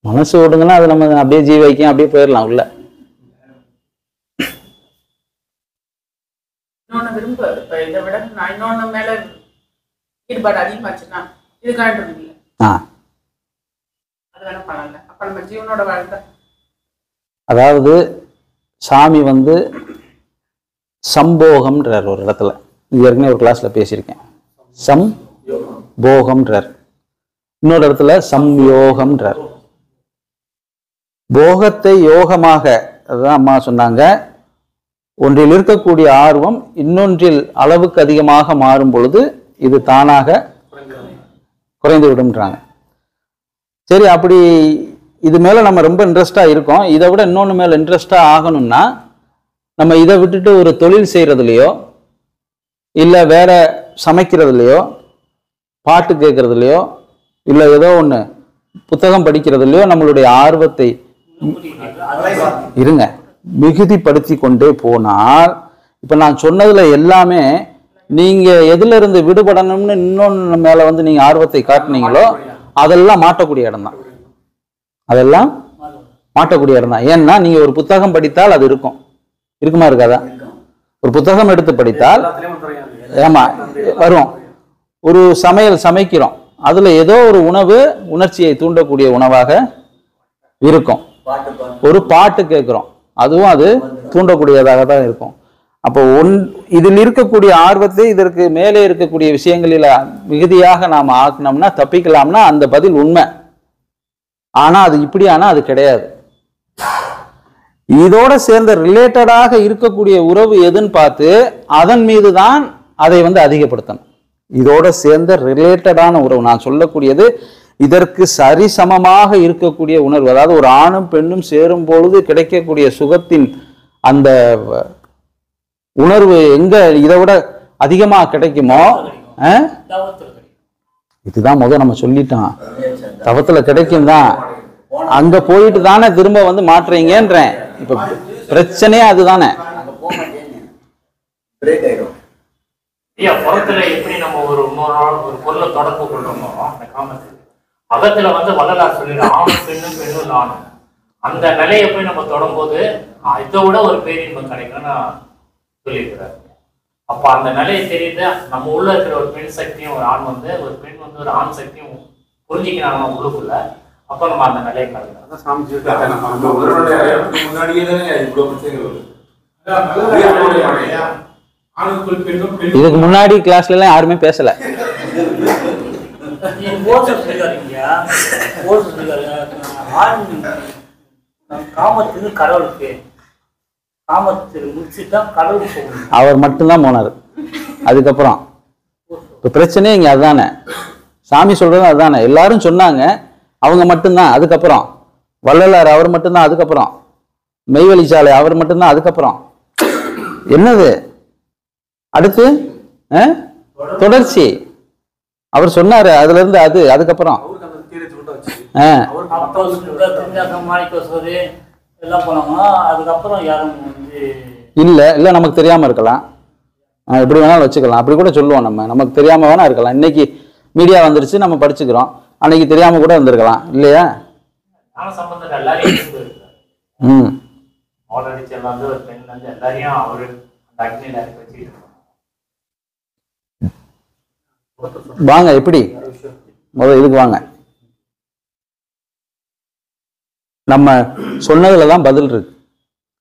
மனசு ஓடுங்கன்னா அது நம்ம அப்படியே ஜீவிக்கும், அப்படியே போயிடலாம் உள்ள. இன்னொன்னு விரும்ப இதை விட நான் இன்னொன்னு மேல ஈடுபாடு அதிகமாச்சுன்னா இதுக்காக இல்லை, அது வேணா பண்ணல. அப்ப நம்ம ஜீவனோட வாழ்க்கை. அதாவது சாமி வந்து சம்போகம்ன்றார் ஒரு இடத்துல. இது ஏற்கனவே ஒரு கிளாஸ்ல பேசியிருக்கேன். சம்போகம்ன்றார். இன்னொரு இடத்துல சம்யோகம்ன்றார். போகத்தை யோகமாக, அதுதான் அம்மா சொன்னாங்க, ஒன்றில் இருக்கக்கூடிய ஆர்வம் இன்னொன்றில் அளவுக்கு அதிகமாக மாறும் பொழுது இது தானாக குறைந்து விடும்ன்றாங்க. சரி, அப்படி இது மேல நம்ம ரொம்ப இன்ட்ரெஸ்டா இருக்கோம். இதை விட இன்னொன்று மேல இன்ட்ரெஸ்டா ஆகணும்னா நம்ம இதை விட்டுட்டு ஒரு தொழில் செய்யறதுலையோ இல்லை வேற சமைக்கிறதுலையோ பாட்டு கேட்கறதுலையோ இல்லை ஏதோ ஒன்று புத்தகம் படிக்கிறதுலையோ நம்மளுடைய ஆர்வத்தை இருங்க மிகுதிப்படுத்தி கொண்டே போனால், இப்ப நான் சொன்னதுல எல்லாமே நீங்க எதுல இருந்து விடுபடணும்னு இன்னொன்னு மேல வந்து நீங்க ஆர்வத்தை காட்டினீங்களோ அதெல்லாம் மாட்டக்கூடிய இடம் தான். அதெல்லாம் மாட்டக்கூடிய இடம் தான். ஏன்னா நீங்க ஒரு புத்தகம் படித்தால் அது இருக்கும், இருக்குமா இருக்காதா? ஒரு புத்தகம் எடுத்து படித்தால் ஆமா வரும். ஒரு சமையல் சமைக்கிறோம், அதுல ஏதோ ஒரு உணவு உணர்ச்சியை தூண்டக்கூடிய உணவாக இருக்கும். ஒரு பாட்டு கேட்கிறோம், அதுவும் அது தூண்டக்கூடியதாக தான் இருக்கும். அப்போ இதில் இருக்கக்கூடிய ஆர்வத்தை இதற்கு மேலே இருக்கக்கூடிய விஷயங்களில மிகுதியாக நாம் ஆக்கணும்னா தப்பிக்கலாம்னா அந்த பதில் உண்மை. ஆனா அது இப்படி, ஆனா அது கிடையாது. இதோட சேர்ந்த ரிலேட்டடாக இருக்கக்கூடிய உறவு எதுன்னு பார்த்து அதன் மீது தான் அதை வந்து அதிகப்படுத்தணும். இதோட சேர்ந்த ரிலேட்டடான உறவு நான் சொல்லக்கூடியது இதற்கு சரிசமமாக இருக்கக்கூடிய உணர்வு. அதாவது ஒரு ஆணும் பெண்ணும் சேரும் பொழுது கிடைக்கக்கூடிய சுகத்தின் அந்த உணர்வு எங்க இதை விட அதிகமா கிடைக்குமோ, இதுதான் முதல் நம்ம சொல்லிட்டோம், தவத்துல கிடைக்கும் தான். அங்க போயிட்டு தானே திரும்ப வந்து மாற்றுறீங்கன்றேன். இப்ப பிரச்சனையே அதுதானே. புறத்துல எப்படி நம்ம ஒரு பொருளை தொடர்பு கொள்றோமோ அந்த காமத்தில் அகத்துல வந்து வள்ளலார் சொல்லிடுற ஆணும் பெண்ணும் பெண்ணும் நானும் அந்த நிலையை போய் நம்ம தொடரும்போது இதை விட ஒரு பேரின்பம் கிடைக்கும்னு சொல்லியிருக்கிறாரு. அப்ப அந்த நிலையை தெரியுது. நம்ம உள்ள இருக்கிற ஒரு பெண் சக்தியும் ஒரு ஆண் வந்து ஒரு பெண் வந்து ஒரு ஆண் சக்தியும் புரிஞ்சுக்கிறாங்கன்னா உள்ளுக்குள்ள அப்போ நம்ம அந்த நிலையை கலக்கலாம். அதான் சாமி நம்ம உடலுடைய முன்னாடியே தானே இவ்வளவு பிரச்சனைகள் வருது. ஆணுக்குள் பெண்ணும் பெண் இதுக்கு முன்னாடி கிளாஸ்ல எல்லாம் யாருமே பேசல. காமத்துக்கு கடவுளுக்கு காமத்துக்கு முடிச்சுதான் கடவுளுக்கு போகணும். அவர் மட்டும்தான் போனார். அதுக்கப்புறம் இப்போ பிரச்சனையே இங்கே அதுதானே, சாமி சொல்றது அதுதானே. எல்லாரும் சொன்னாங்க, அவங்க மட்டும்தான். அதுக்கப்புறம் வள்ளலார் அவர் மட்டும்தான். அதுக்கப்புறம் மெய்வழிச்சாலை அவர் மட்டும்தான். அதுக்கப்புறம் என்னது அடுத்து தொடர்ச்சி அவர் சொன்னாரு, அதுல இருந்து அது. அதுக்கப்புறம் இல்ல இல்ல நமக்கு தெரியாம இருக்கலாம், எப்படி வேணாலும் வச்சுக்கலாம். அப்படி கூட சொல்லுவோம், நமக்கு தெரியாம வேணா இருக்கலாம். இன்னைக்கு மீடியா வந்துருச்சு, நம்ம படிச்சுக்கிறோம். அன்னைக்கு தெரியாம கூட இருந்திருக்கலாம் இல்லையா? வாங்க, எப்படி முதல்ல இதுக்கு வாங்க. நம்ம சொன்னதுலதான் பதில் இருக்கு.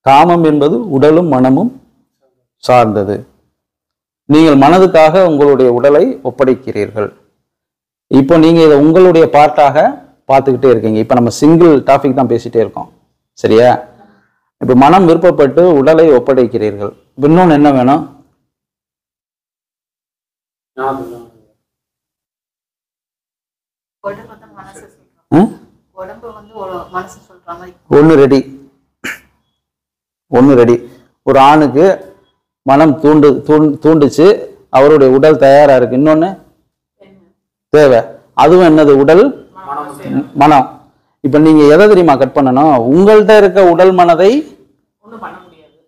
காமம் என்பது உடலும் மனமும் சார்ந்தது. நீங்கள் மனதுக்காக உங்களுடைய உடலை ஒப்படைக்கிறீர்கள். இப்போ நீங்க இதை உங்களுடைய பார்ட்டாக பார்த்துக்கிட்டே இருக்கீங்க. இப்ப நம்ம சிங்கிள் டாபிக் தான் பேசிட்டே இருக்கோம், சரியா? இப்ப மனம் விருப்பப்பட்டு உடலை ஒப்படைக்கிறீர்கள். இன்னொன்னு என்ன வேணும்? ஒன்னு ரெடி. ஒரு ஆணுக்கு மனம் தூண்டுச்சு, அவருடைய உடல் தயாரா இருக்கு. இன்னொன்னு தேவை, அதுவும் என்னது? உடல் மனம். இப்ப நீங்க எதை தெரியுமா கட் பண்ணணும்? உங்கள்கிட்ட இருக்க உடல் மனதை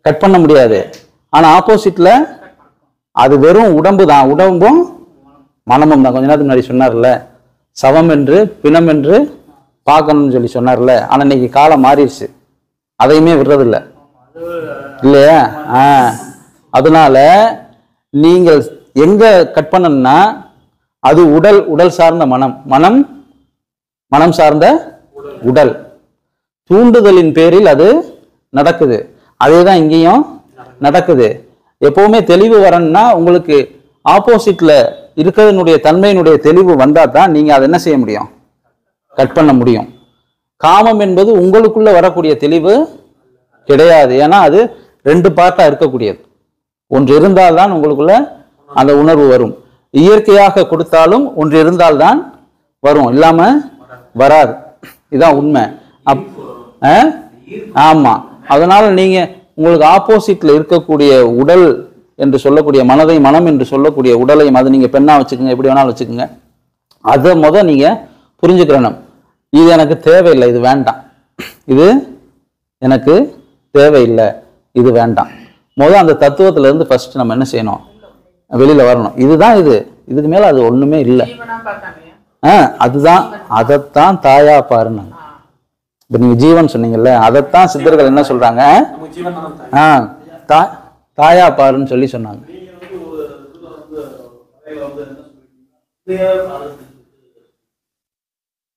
கட் பண்ண முடியாது. ஆனா ஆப்போசிட்ல அது வெறும் உடம்பு தான், உடம்பும் மனமும் தான். கொஞ்ச நேரத்துக்கு முன்னாடி சொன்னார்ல, சவம் என்று பிணம் என்று பார்க்கணும்னு சொல்லி சொன்னார்ல. ஆனா இன்னைக்கு காலம் மாறிடுச்சு, அதையுமே விடுறதில்லை இல்லையா? அதனால நீங்கள் எங்க கட் பண்ணணும்னா, அது உடல் சார்ந்த மனம் சார்ந்த உடல் தூண்டுதலின் பேரில் அது நடக்குது. அதேதான் இங்கேயும் நடக்குது. எப்பவுமே தெளிவு வரணும்னா உங்களுக்கு ஆப்போசிட்ல இருக்கிறதனுடைய தன்மையினுடைய தெளிவு வந்தா தான் நீங்க அதை என்ன செய்ய முடியும்? கட் பண்ண முடியும். காமம் என்பது உங்களுக்குள்ள வரக்கூடிய தெளிவு கிடையாது. ஏன்னா அது ரெண்டு பார்ட்டா இருக்கக்கூடியது. ஒன்று இருந்தால்தான் உங்களுக்குள்ள அந்த உணர்வு வரும். இயற்கையாக கொடுத்தாலும் ஒன்று இருந்தால்தான் வரும், இல்லாம வராது. இதுதான் உண்மை. ஆமா. அதனால நீங்க உங்களுக்கு ஆப்போசிட்ல இருக்கக்கூடிய உடல் என்று சொல்லக்கூடிய மனதை, மனம் என்று சொல்லக்கூடிய உடலையும், அது நீங்க பெண்ணா வச்சுக்கோங்க, எப்படி வேணாலும் வச்சுக்கோங்க, அதை நீங்க புரிஞ்சுக்கிறணும். இது எனக்கு தேவையில்லை, இது வேண்டாம், இது எனக்கு தேவையில்லை, இது வேண்டாம். அந்த தத்துவத்துல இருந்து ஃபர்ஸ்ட் நம்ம என்ன செய்யணும்? வெளியில வரணும். இதுதான் இது, இதுக்கு மேல அது ஒண்ணுமே இல்லை. அதுதான், அதைத்தான் தாயா பாருன்னு. இப்ப நீங்க ஜீவன் சொன்னீங்கல்ல, அதைத்தான் சித்தர்கள் என்ன சொல்றாங்க? தாயா பாருன்னு சொல்லி சொன்னாங்க.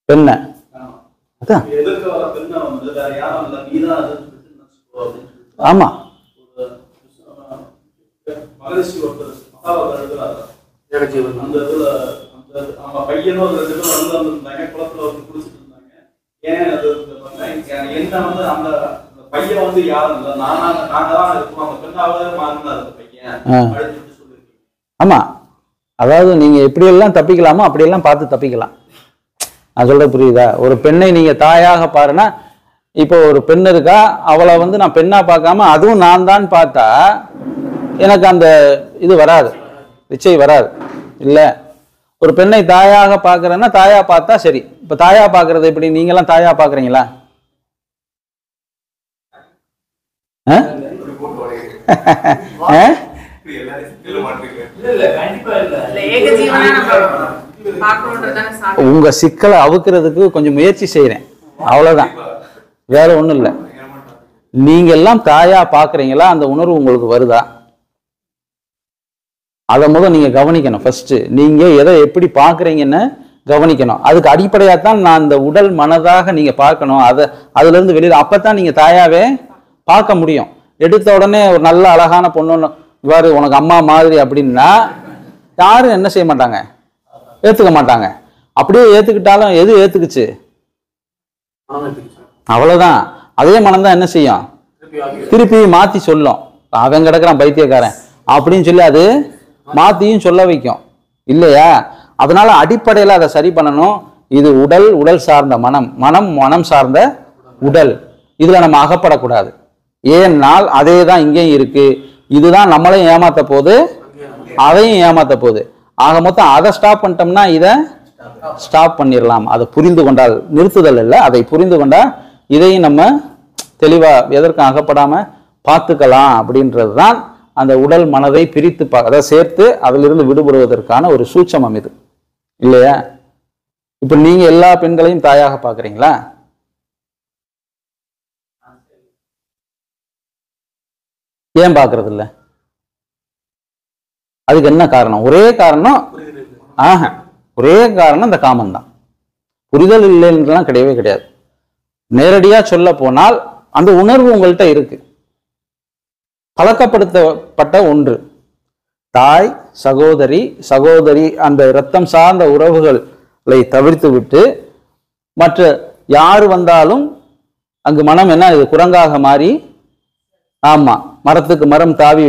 பெண்ண அதான் ஆமா. ஆமா, அதாவது நீங்க எப்படியெல்லாம் தப்பிக்கலாமோ அப்படியெல்லாம் பார்த்து தப்பிக்கலாம். நான் சொல்ற புரியுதா? ஒரு பெண்ணை நீங்க தாயாக பாருன்னா, இப்போ ஒரு பெண் இருக்கா, அவளை நான் பெண்ணா பார்க்காம அதுவும் நான் தான் பார்த்தா எனக்கு அந்த இது வராது, நிச்சயம் வராது இல்ல. ஒரு பெண்ணை தாயாக பார்க்கறேன்னா தாயா பார்த்தா சரி. இப்ப தாயா பார்க்கறது எப்படி? நீங்க எல்லாம் தாயா பாக்குறீங்களா? உங்க சிக்கலை அவுக்கிறதுக்கு கொஞ்சம் முயற்சி செய்யறேன், அவ்வளவுதான், வேற ஒண்ணும் இல்லை. நீங்க எல்லாம் தாயா பாக்குறீங்களா? அந்த உணர்வு உங்களுக்கு வருதா? அதை நீங்க கவனிக்கணும். ஃபர்ஸ்ட் நீங்க எதை எப்படி பாக்குறீங்கன்னு கவனிக்கணும். அதுக்கு அடிப்படையாக தான் நான் இந்த உடல் மனதாக நீங்க பார்க்கணும். அதுல இருந்து வெளியில அப்பதான் நீங்க தாயாவே பார்க்க முடியும். எடுத்த உடனே ஒரு நல்ல அழகான பொண்ணு இவ்வாறு உனக்கு அம்மா மாதிரி அப்படின்னா யாரும் என்ன செய்ய மாட்டாங்க, ஏத்துக்க மாட்டாங்க. அப்படியே ஏத்துக்கிட்டாலும் எது ஏத்துக்குச்சு, அவ்வளவுதான். அதே மனம்தான் என்ன செய்யும், திருப்பி மாத்தி சொல்லும். அவன் கிடக்குறான் பைத்தியக்காரன் அப்படின்னு சொல்லி அது மாத்தியும் சொல்ல வைக்கும் இல்லையா? அதனால அடிப்படையில அதை சரி பண்ணணும். இது உடல், உடல் சார்ந்த மனம், மனம் மனம் சார்ந்த உடல். இதுல நம்ம அகப்படக்கூடாது. ஏன்னால் அதே தான் இங்கேயும் இருக்கு. இதுதான் நம்மளையும் ஏமாத்த போகுது, அதையும் ஏமாத்த போகுது. ஆக மொத்தம் அதை ஸ்டாப் பண்ணிட்டோம்னா இதை ஸ்டாப் பண்ணிடலாம். அதை புரிந்து கொண்டால், நிறுத்துதல் இல்லை, அதை புரிந்து கொண்டா இதையும் நம்ம தெளிவா எதற்கும் அகப்படாம பார்த்துக்கலாம். அப்படின்றது தான் அந்த உடல் மனதை பிரித்து அதை சேர்த்து அதிலிருந்து விடுபடுவதற்கான ஒரு சூட்சமம் இது இல்லையா? இப்ப நீங்க எல்லா பெண்களையும் தாயாக பாக்குறீங்களா? ஏன் பாக்குறது இல்ல? அதுக்கு என்ன காரணம்? ஒரே காரணம், ஒரே காரணம் இந்த காமம் தான். புரிதல் இல்லைன்றலாம் கிடையவே கிடையாது. நேரடியா சொல்ல போனால் அந்த உணர்வு உங்கள்கிட்ட இருக்கு, பழக்கப்படுத்தப்பட்ட ஒன்று. தாய், சகோதரி, சகோதரி அந்த இரத்தம் சார்ந்த உறவுகளை தவிர்த்து விட்டு மற்ற யாரு வந்தாலும் அங்கு மனம் என்ன, இது குரங்காக மாறி, ஆமா, மரத்துக்கு மரம் தாவி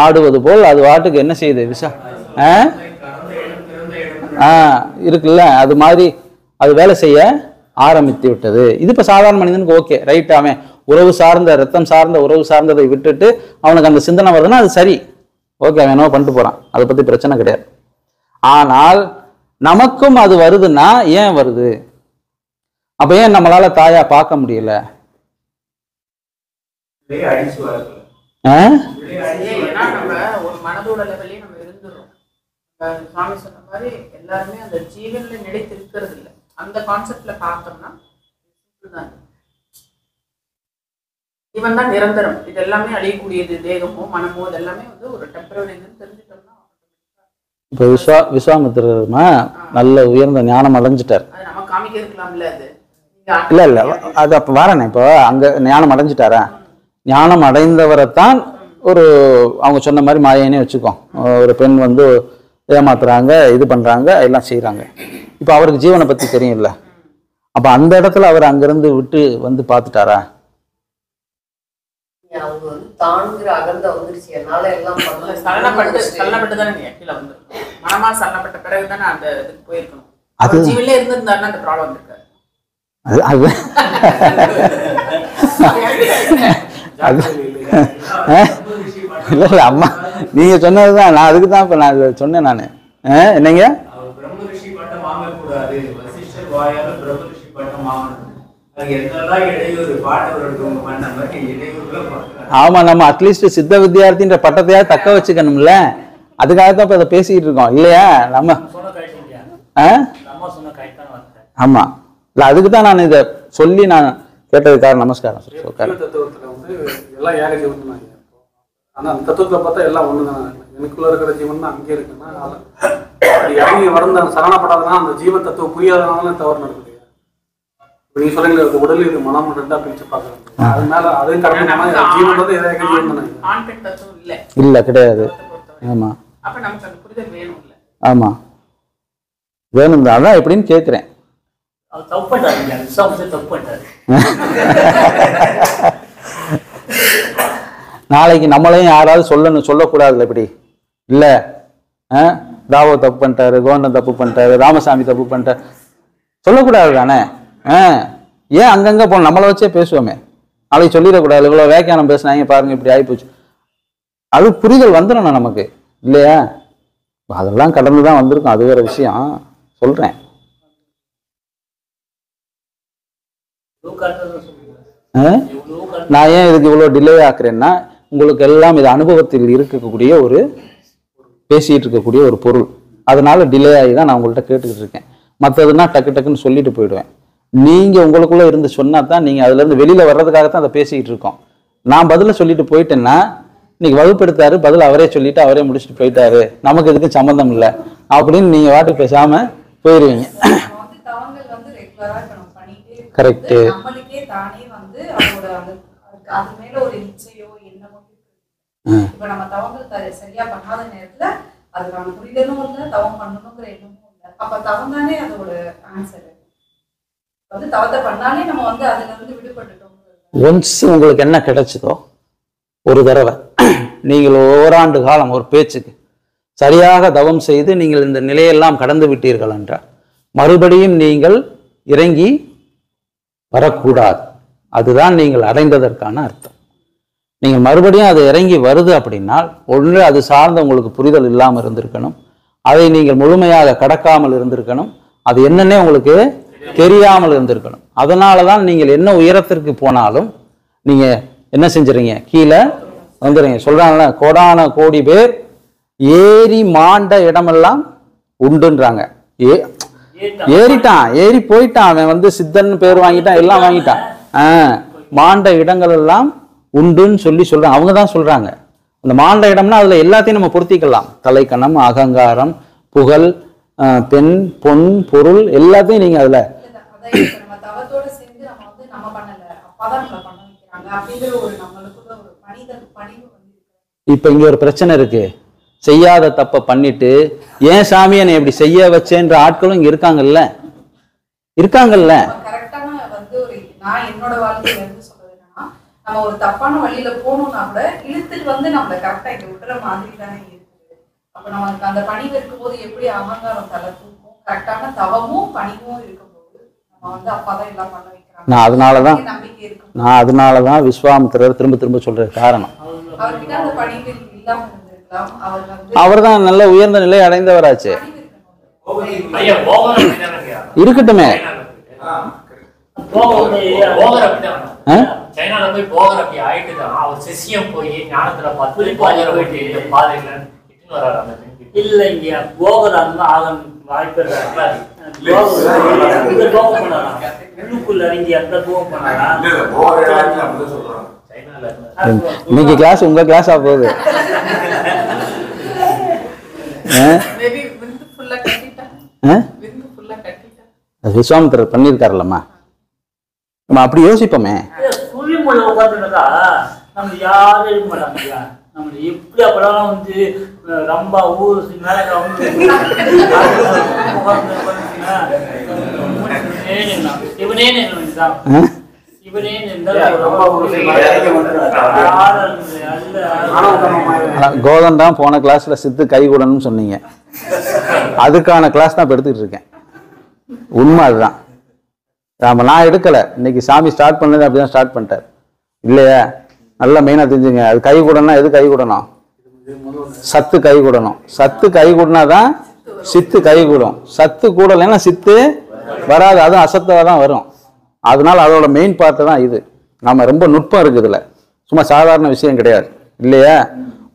ஆடுவது போல் அது வாட்டுக்கு என்ன செய்யுது, இருக்குல்ல, அது மாதிரி அது வேலை செய்ய ஆரம்பித்து விட்டது. இது இப்ப சாதாரண மனிதனுக்கு ஓகே, ரைட். அவன் உறவு சார்ந்த, ரத்தம் சார்ந்த உறவு சார்ந்ததை விட்டுட்டு அவனுக்கு அந்த சிந்தனை வருதுன்னா அது சரி, ஓகே, அவன் என்னவோ பண்ணிட்டு போறான், அதை பத்தி பிரச்சனை கிடையாது. ஆனால் நமக்கும் அது வருதுன்னா ஏன் வருது? அப்ப ஏன் நம்மளால தாயா பார்க்க முடியல? நம்ம ஒரு மனதோட லெவல்லே நம்ம இருந்துடும். சாமி சொன்ன மாதிரி எல்லாருமே அந்த ஜீவன்ல நிலைத்து இருக்கிறது இல்லை. அந்த கான்செப்ட்ல பார்த்தோம்னா இவன் தான் நிரந்தரம், இது எல்லாமே அழியக்கூடியது, தேகமோ மனமோ இது எல்லாமே வந்து ஒரு டெம்பரரின்னு தெரிஞ்சுட்டோம்னா. இப்ப விஸ்வாமித்திரமா நல்ல உயர்ந்த ஞானம் அடைஞ்சிட்டார். அது நம்ம காமிக்க இருக்கலாம்ல. அது இல்ல இல்ல, அது அப்ப வரேன். இப்போ அங்க ஞானம் அடைஞ்சிட்டாரா? ஞானம் அடைந்தவரைத்தான் ஒரு அவங்க சொன்ன மாதிரி மாயேனே வச்சுக்கோ, ஒரு பெண் வந்து ஏமாத்துறாங்க, இது பண்றாங்க, எல்லாம் செய்யறாங்க. இப்ப அவருக்கு ஜீவனை பத்தி தெரியும்ல, அப்ப அந்த இடத்துல அவர் அங்கிருந்து விட்டு வந்து பாத்துட்டாரா? அவங்க வந்து தான்கிற அகந்த வந்துருச்சு, என்னால எல்லாம் சலனப்பட்டு தானே கீழே வந்து மனமா சலனப்பட்ட பிறகு தானே அந்த இதுக்கு போயிருக்கணும். அது ஜீவன்ல இருந்திருந்தாருன்னா அந்த ப்ராப்ளம் இருக்காது. இல்ல இல்ல அம்மா, நீங்க சொன்னதுதான், நான் அதுக்கு தான் இப்ப நான் சொன்னேன். நானு என்னங்க, ஆமா, நம்ம அட்லீஸ்ட் சித்த வித்தியார்த்தின்ற பட்டத்தையா தக்க வச்சுக்கணும்ல. அதுக்காகத்தான் இப்ப இதை பேசிக்கிட்டு இருக்கோம் இல்லையா? நம்ம ஆமா இல்ல, அதுக்குதான் நான் இதை சொல்லி நான் கேட்டதுக்காக நமஸ்காரம். தத்துவத்துல வந்து எல்லாம் ஏக ஜீவன் தான். ஆனா அந்த தத்துவத்துல பார்த்தா எல்லாம் ஒண்ணுதான். எனக்குள்ள இருக்கிற ஜீவன் தான் அங்கே இருக்குன்னா அது இறங்கி வளர்ந்த சரணப்படாதனா அந்த ஜீவன் தத்துவம் புரியாதனால தவறு நடக்குது. நீங்க சொல்றீங்க உடல் இது மனம் ரெண்டா பிரிச்சு பாக்குறாங்க, அதனால அதையும் கடமை ஜீவன் வந்து ஏக ஜீவன் தானே. ஆண் பெண் தத்துவம் இல்ல, இல்ல கிடையாது. ஆமா, அப்ப நமக்கு அந்த புரிதல் வேணும் இல்ல? ஆமா வேணும் தான். அதான் எப்படின்னு கேட்கிறேன். நாளைக்கு நம்மளையும் யாராவது சொல்லக்கூடாதுல்ல இப்படி இல்ல, தாவோ தப்பு பண்ணிட்டாரு, கோவந்தன் தப்பு பண்ணிட்டாரு, ராமசாமி தப்பு பண்ணிட்டாரு, சொல்லக்கூடாது தானே. ஏன் அங்கங்க போன நம்மளை வச்சே பேசுவோமே, நாளைக்கு சொல்லிடக்கூடாது, இவ்வளவு வியாக்கியானம் பேசினாங்க பாருங்க இப்படி ஆயிப்போச்சு. அது புரிதல் வந்துடணும் நமக்கு இல்லையா? அதெல்லாம் கடந்துதான் வந்திருக்கும், அது வேற விஷயம் சொல்றேன். நான் ஏன் இதுக்கு இவ்வளவு டிலே ஆக்குறேன்னா, உங்களுக்கு எல்லாம் இது அனுபவத்தில் இருக்கக்கூடிய ஒரு பேசிட்டு இருக்கக்கூடிய ஒரு பொருள், அதனால டிலே ஆகி தான் நான் உங்கள்கிட்ட கேட்டுக்கிட்டு இருக்கேன். மற்றதுன்னா டக்கு டக்குன்னு சொல்லிட்டு போயிடுவேன். நீங்க உங்களுக்குள்ள இருந்து சொன்னா தான் நீங்க அதுல இருந்து வெளியில வர்றதுக்காகத்தான் அதை பேசிக்கிட்டு இருக்கோம். நான் பதில சொல்லிட்டு போயிட்டேன்னா இன்னைக்கு வகுப்பு எடுத்தாரு, பதில் அவரே சொல்லிட்டு அவரே முடிச்சுட்டு போயிட்டாரு, நமக்கு இதுக்கு சம்மந்தம் இல்லை அப்படின்னு நீங்க வாட்டு பேசாம போயிருவீங்க. நம்ம வந்து தவங்கள் வந்து ரெகுலரா இப்ப நம்ம பண்ணிட்டே இருக்கோம். Correct. நம்மளுக்கே தானே வந்து அதோட அது மேல ஒரு இச்சையோ என்னமோ இப்ப நம்ம தவங்கள் சரியா பண்ணாத நேரத்துல அதுக்கான புரிதலும் இல்லை, தவம் பண்ணணுங்கிற எண்ணமும் இல்லை. அப்ப தவம் தானே அதோட ஆன்சர். வந்து தவத்தை பண்ணாலே நம்ம வந்து அதுல இருந்து விடுபட்டுட்டோம். ஒன்ஸ் உங்களுக்கு என்ன கிடைச்சதோ ஒரு தடவை நீங்கள் ஓராண்டு காலம் ஒரு பேச்சுக்கு சரியாக தவம் செய்து நீங்கள் இந்த நிலையெல்லாம் கடந்து விட்டீர்கள் என்றால் மறுபடியும் நீங்கள் இறங்கி வரக்கூடாது. அதுதான் நீங்கள் அடைந்ததற்கான அர்த்தம். நீங்கள் மறுபடியும் அது இறங்கி வருது அப்படின்னால் ஒன்று அது சார்ந்த உங்களுக்கு புரிதல் இல்லாமல் இருந்திருக்கணும், அதை நீங்கள் முழுமையாக கடக்காமல் இருந்திருக்கணும், அது என்னன்னே உங்களுக்கு தெரியாமல் இருந்திருக்கணும். அதனால தான் நீங்கள் என்ன உயரத்திற்கு போனாலும் நீங்க என்ன செஞ்சுறீங்க, கீழே வந்துடுறீங்க. சொல்றாங்கல்ல, கோடான கோடி பேர் ஏறி மாண்ட இடமெல்லாம் உண்டுன்றாங்க. ஏறிட்டான், ஏறி போயிட்டான், அவன் வந்து சித்தன் பேர் வாங்கிட்டான், எல்லாம் வாங்கிட்டான். மாண்ட இடங்கள் எல்லாம் உண்டுன்னு சொல்றாங்க. அவங்க தான் சொல்றாங்க. அந்த மாண்ட இடம்னா அதுல எல்லாத்தையும் நம்ம பொருத்திக்கலாம். தலைக்கணம், அகங்காரம், புகழ், பெண், பொன், பொருள் எல்லாத்தையும் நீங்க அதுல இப்ப இங்க ஒரு பிரச்சனை இருக்கு. செய்யாத தப்ப பண்ணிட்டு ஏன் சாமி என்னை இப்படி செய்ய வச்சேன்ற ஆட்களும் இங்க இருக்காங்கல்ல. நான் என்னோட வாழ்க்கையில இருந்து சொல்றது என்னன்னா, நம்ம ஒரு தப்பான வழியில போகணும்னா கூட இழுத்துட்டு வந்து நம்மள கரெக்டா இங்க விடுற மாதிரி தானே இருக்குது. அப்ப நமக்கு அந்த பணிவு இருக்கும்போது எப்படி அகங்காரம் தலை தூக்கும், கரெக்டான தவமும் பணிவும் இருக்கும்போது நம்ம வந்து அப்பாதான் எல்லாம் பண்ண வைக்கிறாங்க. நான் அதனாலதான் விஸ்வாமித்திரர் திரும்ப திரும்ப சொல்ற காரணம், அவர்கிட்ட அந்த பணிவு இல்லாம இருந்திருக்கலாம். அவர் தான் நல்ல உயர்ந்த நிலை அடைந்தவராச்சு. இருக்கட்டுமே, சைனால போய் போகர் அப்படி ஆயிட்டுதான் அவர் சிஷியம் போய் ஞானத்துல பார்த்து போகர் போயிட்டு இந்த பாதையில இட்டுன்னு வர்றாரு. இல்லைங்க, போகர் அந்த ஆகணும் வாய்ப்பு உள்ளுக்குள்ள இறங்கி அந்த போகம் பண்ணாரா? இன்னைக்கு கிளாஸ் உங்க கிளாஸ் ஆக போகுது. விஸ்வாமித்திரர் பண்ணியிருக்காருல்லம்மா, நம்ம அப்படி யோசிப்போமே. சுழிமொழி உட்காந்துருந்தா நம்ம யாரும் இருக்க மாட்டாங்க. நம்ம எப்படி அப்பெல்லாம் வந்து ரொம்ப ஊர் கோதண்டம் போன கிளாஸ்ல சித்து கைகூடணும்னு சொன்னீங்க, அதுக்கான கிளாஸ் தான் இப்ப எடுத்துக்கிட்டு இருக்கேன். உண்மை அதுதான். நான் எடுக்கல, இன்னைக்கு சாமி ஸ்டார்ட் பண்ணது அப்படிதான் ஸ்டார்ட் பண்ணிட்டார் இல்லையா? நல்லா மெயினா தெரிஞ்சுங்க. அது கை கூடனா எது கை கூடணும்? சத்து கை கூடணும். சத்து கை கூடனாதான் சித்து கை கூடும். சத்து கூடலைன்னா சித்து வராது, அதுவும் அசத்தா தான் வரும். அதனால அதோட மெயின் பார்ட்டு தான் இது. நம்ம ரொம்ப நுட்பம் இருக்குதுல, சும்மா சாதாரண விஷயம் கிடையாது இல்லையா?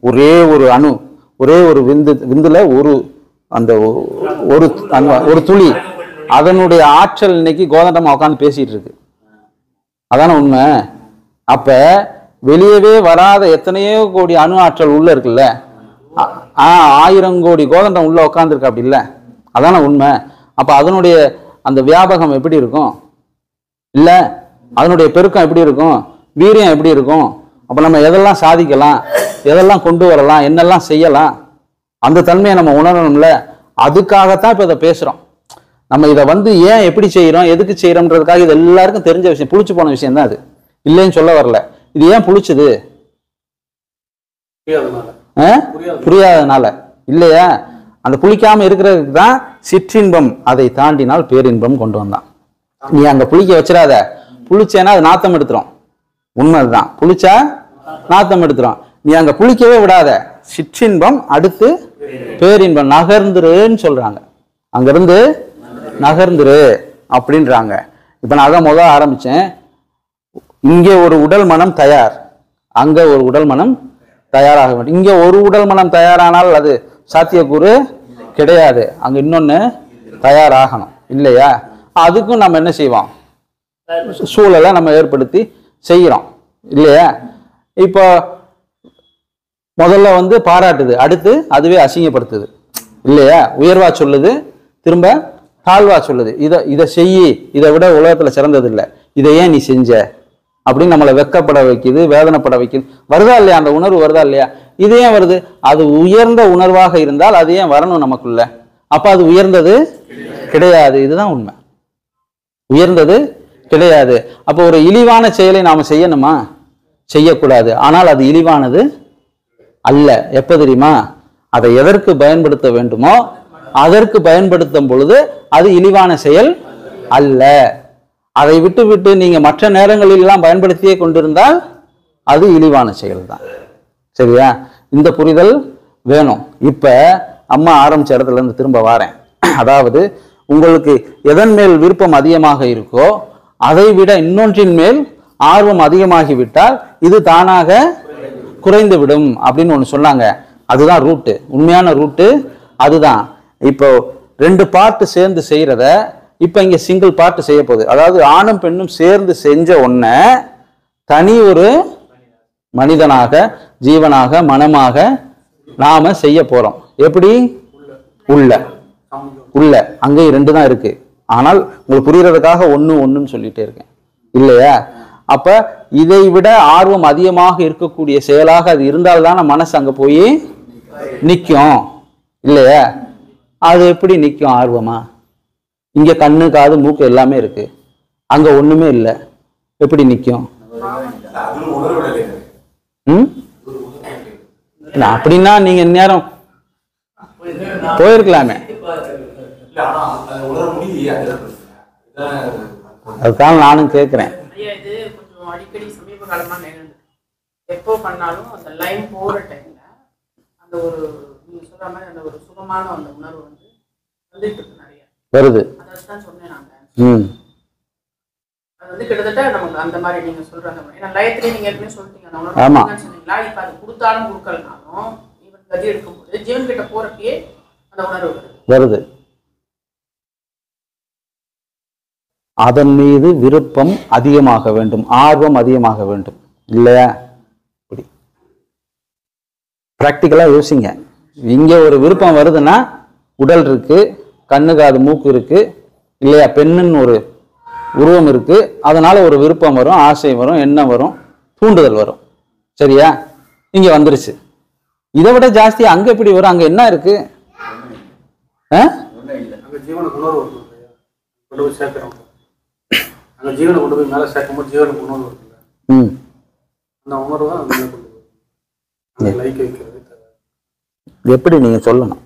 ஒரே ஒரு அணு, ஒரே ஒரு விந்துல ஒரு துளி, அதனுடைய ஆற்றல் இன்னைக்கு கோதண்டமா உட்காந்து பேசிட்டு இருக்கு. அதான உண்மை. அப்ப வெளியவே வராத எத்தனையோ கோடி அணு ஆற்றல் உள்ள இருக்குல்ல, 1000 கோடி கோதண்டம் உள்ள உட்காந்துருக்கு அப்படி இல்லை? அதான உண்மை. அப்ப அதனுடைய அந்த வியாபகம் எப்படி இருக்கும் இல்ல? அதனுடைய பெருக்கம் எப்படி இருக்கும், வீரியம் எப்படி இருக்கும்? அப்ப நம்ம எதெல்லாம் சாதிக்கலாம், எதெல்லாம் கொண்டு வரலாம், என்னெல்லாம் செய்யலாம், அந்த தன்மையை நம்ம உணரணும்ல. அதுக்காகத்தான் இப்ப இதை பேசுறோம். நம்ம இதை வந்து ஏன் எப்படி செய்யறோம், எதுக்கு செய்யறோம்ன்றதுக்காக இது எல்லாருக்கும் தெரிஞ்ச விஷயம், புளிச்சு போன விஷயம் தான் அது, இல்லைன்னு சொல்ல வரல. இது ஏன் புளிச்சுது? புரியாதனால இல்லையா? அந்த புளிக்காம இருக்கிறதுக்கு தான் சிற்றின்பம், அதை தாண்டினால் பேரின்பம் கொண்டு வந்தான். நீ அங்க புளிக்க வச்சிடாத, புளிச்சேன்னா அது நாத்தம் எடுத்துரும். உண்மைதான், புளிச்சா நாத்தம் எடுத்துரும். நீ அங்க புளிக்கவே விடாத, சிற்றின்பம் அடுத்து பேரின்பம், நகர்ந்துருன்னு சொல்றாங்க. அங்கிருந்து நகர்ந்துரு அப்படின்றாங்க. இப்ப நான் அதான் முதல்ல ஆரம்பிச்சேன். இங்கே ஒரு உடல் மனம் தயார், அங்க ஒரு உடல் மனம் தயாராக வேண்டும். இங்க ஒரு உடல் மனம் தயாரானால் அது சாத்தியக்கூறு கிடையாது, அங்க இன்னொன்னு தயாராகணும் இல்லையா? அதுக்கும் நம்ம என்ன செய்வோம், சூழலை நம்ம ஏற்படுத்தி செய்யறோம் இல்லையா? இப்போ முதல்ல வந்து பாராட்டுது, அடுத்து அதுவே அசிங்கப்படுத்துது இல்லையா? உயர்வா சொல்லுது, திரும்ப தாழ்வா சொல்லுது. இதை செய்யி, இதை விட உலகத்துல சிறந்தது இல்லை, இதை ஏன் நீ செஞ்ச அப்படின்னு நம்மளை வெக்கப்பட வைக்குது, வேதனைப்பட வைக்குது. வருதா இல்லையா? அந்த உணர்வு வருதா இல்லையா? இது ஏன் வருது? அது உயர்ந்த உணர்வாக இருந்தால் அது ஏன் வரணும் நமக்குள்ள? அப்ப அது உயர்ந்தது கிடையாது. இதுதான் உண்மை. உயர்ந்தது கிடையாது. அப்போ ஒரு இழிவான செயலை நாம செய்யணுமா? செய்யக்கூடாது. ஆனால் அது இழிவானது அல்ல. எப்ப தெரியுமா? அதை எதற்கு பயன்படுத்த வேண்டுமோ அதற்கு பயன்படுத்தும் பொழுது அது இழிவான செயல் அல்ல. அதை விட்டு விட்டு நீங்க மற்ற நேரங்களில் எல்லாம் பயன்படுத்தியே கொண்டிருந்தால் அது இழிவான செயல் தான். சரியா? இந்த புரிதல் வேணும். இப்ப அம்மா ஆரம்பிச்ச இடத்துல இருந்து திரும்ப வாரேன். அதாவது உங்களுக்கு எதன் மேல் விருப்பம் அதிகமாக இருக்கோ அதை விட இன்னொன்றின் மேல் ஆர்வம் அதிகமாகிவிட்டால் இது தானாக குறைந்து விடும் அப்படின்னு ஒன்று சொன்னாங்க. அதுதான் ரூட்டு, உண்மையான ரூட்டு அதுதான். இப்போ 2 பார்ட்டு சேர்ந்து செய்யறத இப்ப இங்க சிங்கிள் பார்ட் செய்ய போகுது. அதாவது ஆணும் பெண்ணும் சேர்ந்து செஞ்ச ஒன்ன தனி ஒரு மனிதனாக, ஜீவனாக, மனமாக நாம செய்ய போறோம். எப்படி? உள்ள அங்கேயும் 2 தான் இருக்கு. ஆனால் உங்களுக்கு புரியறதுக்காக ஒண்ணுன்னு சொல்லிட்டே இருக்கேன் இல்லையா? அப்ப இதை விட ஆர்வம் அதிகமாக இருக்கக்கூடிய செயலாக அது இருந்தால்தான மனசு அங்க போய் நிற்கும் இல்லையா? அது எப்படி நிற்கும் ஆர்வமா? இங்க கண்ணு, காது, மூக்கு எல்லாமே இருக்கு, அங்க ஒண்ணுமே இல்லை, எப்படி நிற்கும்? அப்படின்னா நீங்க நேரம் போயிருக்கலாமே. அதுதான் நானும் கேட்கிறேன். இது கொஞ்சம் அடிக்கடி சமீப காலமா நிகழ்ந்து எப்போ பண்ணாலும் அந்த லைன் போற டைம்ல அந்த ஒரு நீங்க சொல்ற மாதிரி அந்த ஒரு சுகமான அந்த உணர்வு வந்து வந்துட்டு இருக்கு, நிறைய வருது. அதான் சொன்னேன் நாங்க. அது வந்து கிட்டத்தட்ட நமக்கு அந்த மாதிரி நீங்க சொல்ற அந்த மாதிரி, ஏன்னா லயத்திலே நீங்க ஏற்கனவே சொல்லிட்டீங்க அந்த உணர்வு சொன்னீங்களா. இப்ப அது கொடுத்தாலும் கொடுக்கலனாலும் இவன் கதி எடுக்கும்போது ஜீவன் கிட்ட போறப்பயே அந்த உணர்வு வருது. அதன் மீது விருப்பம் அதிகமாக வேண்டும், ஆர்வம் அதிகமாக வேண்டும் இல்லையா? இப்படி பிராக்டிக்கலா யோசிங்க. இங்க ஒரு விருப்பம் வருதுன்னா உடல் இருக்கு, கண்ணு, காது, மூக்கு இருக்கு இல்லையா? பெண்ணுன்னு ஒரு உருவம் இருக்கு, அதனால ஒரு விருப்பம் வரும், ஆசை வரும், எண்ணம் வரும், தூண்டுதல் வரும். சரியா? இங்க வந்துருச்சு. இதை விட ஜாஸ்தி அங்க எப்படி வரும்? அங்க என்ன இருக்கு? ஜீவனை கொண்டு போய் மேலே சேர்க்கும்போது ஜீவனுக்கு உணர்வு இருக்குல்ல, அந்த உணர்வு தான் மேலே கொண்டு போய் லைக் வைக்கிறது. எப்படி நீங்க சொல்லணும்?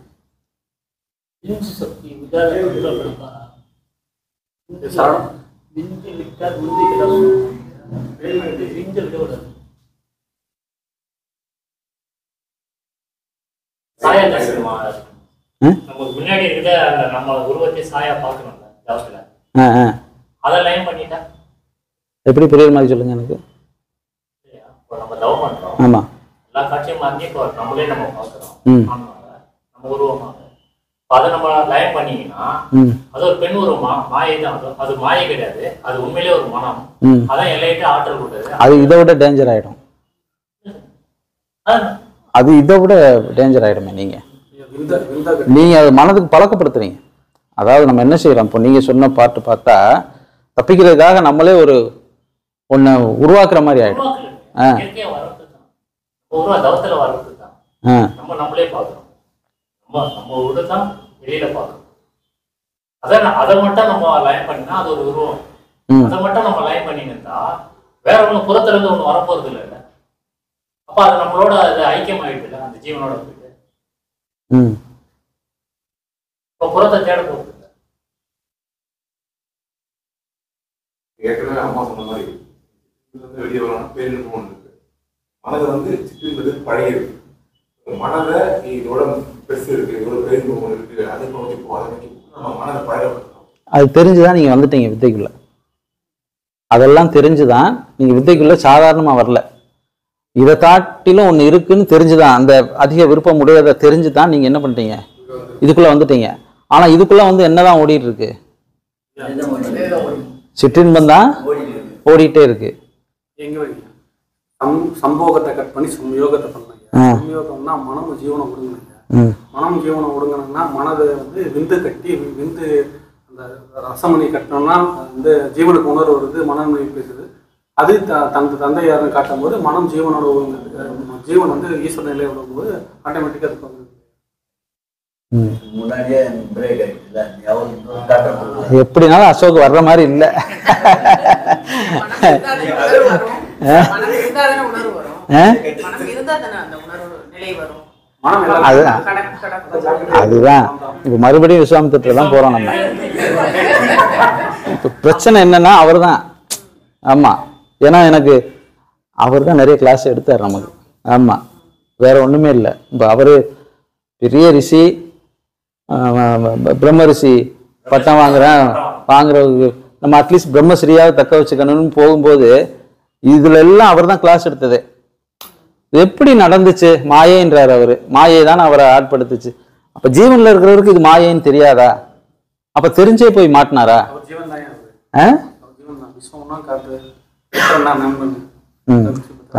நமக்கு முன்னாடி இருக்கிற நம்ம உருவத்தை சாயா பார்க்கணும்ல ஜாஸ்தில, அதெல்லாம் பண்ணிட்டா எப்படி புரியுற மாதிரி சொல்லுங்க எனக்கு. நம்ம தவம் பண்றோம், ஆமா, எல்லா காட்சியும் மாறி இப்போ நம்மளே நம்ம பார்க்கிறோம், நம்ம உருவமாக. அதை நம்ம லயம் பண்ணீங்கன்னா அது ஒரு பெண் உருவமா மாயை தான். அது மாயை கிடையாது, அது உண்மையிலே ஒரு மனம். அதான் எல்லாயிட்டு ஆற்றல் கொடுத்தது. அது இதை விட டேஞ்சர் ஆயிடும். அது இதை விட டேஞ்சர் ஆயிடுமே. நீங்க அது மனதுக்கு பழக்கப்படுத்துறீங்க. அதாவது நம்ம என்ன செய்யறோம், இப்போ நீங்க சொன்ன பாட்டு பார்த்தா தப்பிக்கிறதுக்காக நம்மளே ஒரு ஒன்ன உருவாக்குற மாதிரி ஆயிடும். நம்மளே பார்க்கிறோம், நம்ம உருவத்தான் வெளியில பார்க்கிறோம். அதை மட்டும் நம்ம லயம் பண்ணினா அது ஒரு உருவம். அதை மட்டும் நம்ம லயம் பண்ணினா வேற ஒண்ணு புறத்துல இருந்து ஒண்ணு வரப்போறது இல்லை. அப்ப அது நம்மளோட அது ஐக்கியம் ஆயிடுது, அந்த ஜீவனோட போயிட்டு இப்ப புறத்தை தேட போகுது. ஏற்கனவே அம்மா சொன்ன மாதிரி வெளியே வரணும் பேரின்பம் ஒன்று இருக்கு. மனதை வந்து சிற்றின்பது பழகிருக்கு. மனதை இதோட பெருசு இருக்கு, இதோட பேரின்பம் ஒன்று இருக்கு, அதை நோக்கி போ, அதை நோக்கி நம்ம மனதை பழகப்படுத்தணும். அது தெரிஞ்சுதான் நீங்க வந்துட்டீங்க வித்தைக்குள்ள. அதெல்லாம் தெரிஞ்சுதான் நீங்க வித்தைக்குள்ள சாதாரணமா வரல. இதை காட்டிலும் ஒண்ணு இருக்குன்னு தெரிஞ்சுதான், அந்த அதிக விருப்பம் உடையதை தெரிஞ்சுதான் நீங்க என்ன பண்ணிட்டீங்க, இதுக்குள்ள வந்துட்டீங்க. ஆனா இதுக்குள்ள வந்து என்னதான் ஓடிட்டு இருக்கு? சிற்றின்பம் தான் ஓடிட்டே இருக்கு. சம்போகத்தை கட் பண்ணி சம்யோகத்தை பண்ணாங்க. சம்யோகம்னா மனம் ஜீவனம் விடுங்க. மனம் ஜீவனம் விடுங்கன்னா மனதை வந்து விந்து கட்டி விந்து அந்த ரசமணி கட்டினோம்னா வந்து ஜீவனுக்கு உணர்வு வருது, மனமொழி பேசுது. அது தனது தந்தை யாருன்னு காட்டும் போது மனம் ஜீவனோட ஜீவன் வந்து ஈஸ்வர நிலையை விடும்போது ஆட்டோமேட்டிக்காக அதுக்கு வந்து முன்னாடியே பிரேக் ஆயிடுச்சுல, எப்படினாலும் அசோக் வர்ற மாதிரி இல்லை. அதுதான் இப்ப மறுபடியும் விஸ்வாமித்திரத்துல தான் போறோம் நம்ம. இப்ப பிரச்சனை என்னன்னா அவர் தான். ஆமா, ஏன்னா எனக்கு அவர் தான் நிறைய கிளாஸ் எடுத்தார் நமக்கு. ஆமா, வேற ஒண்ணுமே இல்லை. இப்ப அவரு பெரிய ரிஷி, பிரம்ம ரிஷி பட்டம் வாங்குறதுக்கு நம்ம அட்லீஸ்ட் பிரம்மஸ்ரீயாவது தக்க வச்சுக்கணும்னு போகும்போது இதுல எல்லாம் அவர் தான் கிளாஸ் எடுத்தது. எப்படி நடந்துச்சு? மாயைன்றார் அவரு. மாயை தான் அவரை ஆட்படுத்துச்சு. அப்ப ஜீவன்ல இருக்கிறவருக்கு இது மாயைன்னு தெரியாதா? அப்ப தெரிஞ்சே போய் மாட்டினாரா?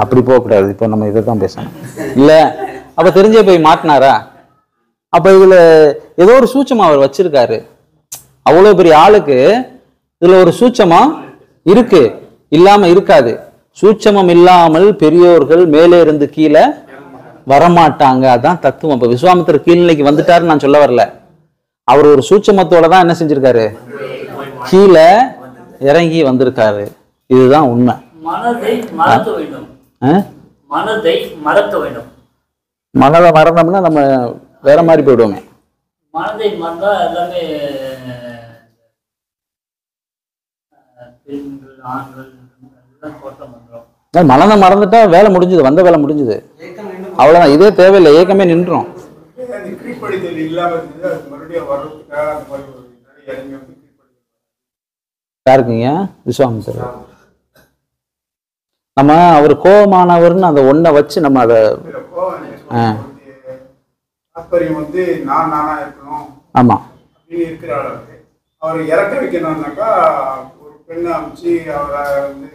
அப்படி போகக்கூடாது. இப்போ நம்ம இதை தான் பேசணும் இல்ல. அப்ப தெரிஞ்சே போய் மாட்டினாரா? அப்ப இதுல ஏதோ ஒரு சூட்சமா அவர் வச்சிருக்காரு. அவ்வளவு பெரிய ஆளுக்கு இதுல ஒரு சூட்சமா இருக்கு, இல்லாம இருக்காது. சூட்சமம் இல்லாமல் பெரியோர்கள் மேலே இருந்து கீழே வரமாட்டாங்க. அதான் தத்துவம். இப்ப விஸ்வாமித்திரர் கீழ்நிலைக்கு வந்துட்டாருன்னு நான் சொல்ல வரல. அவர் ஒரு சூட்சமத்தோட தான் என்ன செஞ்சிருக்காரு, கீழே இறங்கி வந்திருக்காரு. இதுதான் உண்மை. மனதை மறக்க வேண்டும். மனதை மறக்க வேண்டும். மனதை மறந்தோம்னா நம்ம வேற மாதிரி போயிடுவோமே. மனதை மறந்தா எல்லாமே பெண்கள் ஆண்கள் எல்லாம் தோட்டம் வந்துடும். மனதை மறந்துட்டா வேலை முடிஞ்சுது, வந்த வேலை முடிஞ்சுது, அவ்வளவுதான். இதே தேவையில்லை, ஏக்கமே நின்றோம். யாருக்குங்க? விஸ்வாமித்திரர். நம்ம அவர் கோபமானவர்னு அந்த ஒன்றை வச்சு நம்ம அதை வந்து நான் நானா இருக்கணும். ஆமா, இருக்கிற அளவுக்கு அவர் இறக்க வைக்கணும்னாக்கா ஒரு பெண்ணை அமைச்சு அவரை வந்து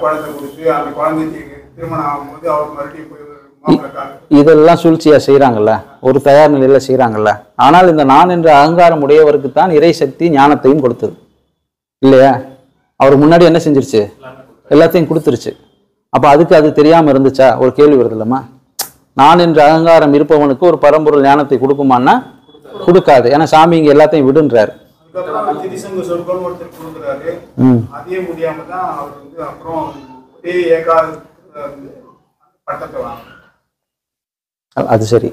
குழந்தை கொடுத்து அந்த குழந்தைக்கு திருமணம் ஆகும்போது அவர் மறுபடியும் போய் இதெல்லாம் சூழ்ச்சியா செய்யறாங்கல்ல, ஒரு தயார் நிலையில செய்யறாங்கல்ல. ஆனால் இந்த நான் என்ற அகங்காரம் உடையவருக்கு தான் இறை சக்தி ஞானத்தையும் கொடுத்தது இல்லையா? அவருக்கு முன்னாடி என்ன செஞ்சிருச்சு? எல்லாத்தையும் கொடுத்துருச்சு. அப்ப அதுக்கு அது தெரியாம இருந்துச்சா? ஒரு கேள்வி வருது இல்லம்மா. நான் என்ற அகங்காரம் இருப்பவனுக்கு ஒரு பரம்பொருள் ஞானத்தை கொடுக்குமான்னா கொடுக்காது. ஏன்னா சாமி இங்க எல்லாத்தையும் விடுன்றாரு. அதே முடியாம தான் அவர் வந்து அப்புறம் பட்டத்தை வாங்க. அது சரி.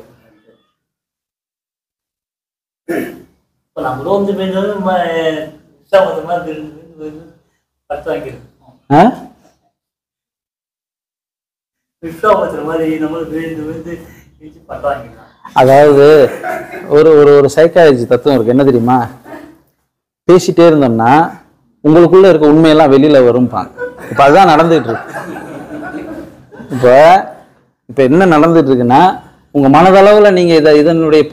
இப்போ நம்மளும் வந்து பட்டு வாங்கிருக்கோம். விஸ்வாமித்திர மாதிரி நம்மளும் பட்டு வாங்கிக்கலாம். அதாவது ஒரு ஒரு ஒரு சைக்காலஜி தத்துவம் இருக்கு. என்ன தெரியுமா? பேசிட்டே இருந்தோம்னா உங்களுக்குள்ள இருக்க உண்மையெல்லாம் வெளியில வரும்பாங்க. இப்ப அதுதான் நடந்துட்டு இருக்கு. இப்ப என்ன நடந்துட்டு இருக்குன்னா, உங்க மனதளவுல நீங்க இதனுடைய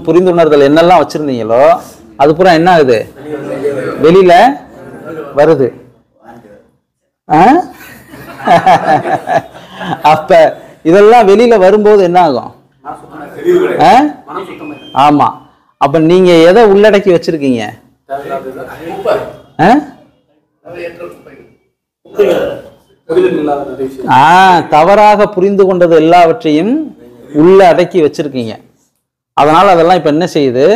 புரிந்துணர்தல் என்னெல்லாம் வச்சிருந்தீங்களோ அது பூரா என்ன ஆகுது? வெளியில வருது. அப்ப இதெல்லாம் வெளியில வரும்போது என்ன ஆகும்? ஆமா. அப்ப நீங்க எதை உள்ளடக்கி வச்சிருக்கீங்க? தவறாக புரிந்து கொண்டது எல்லாவற்றையும் உள்ள அடக்கி வச்சிருக்கீங்க. அதனால அதெல்லாம் இப்ப என்ன செய்யுது?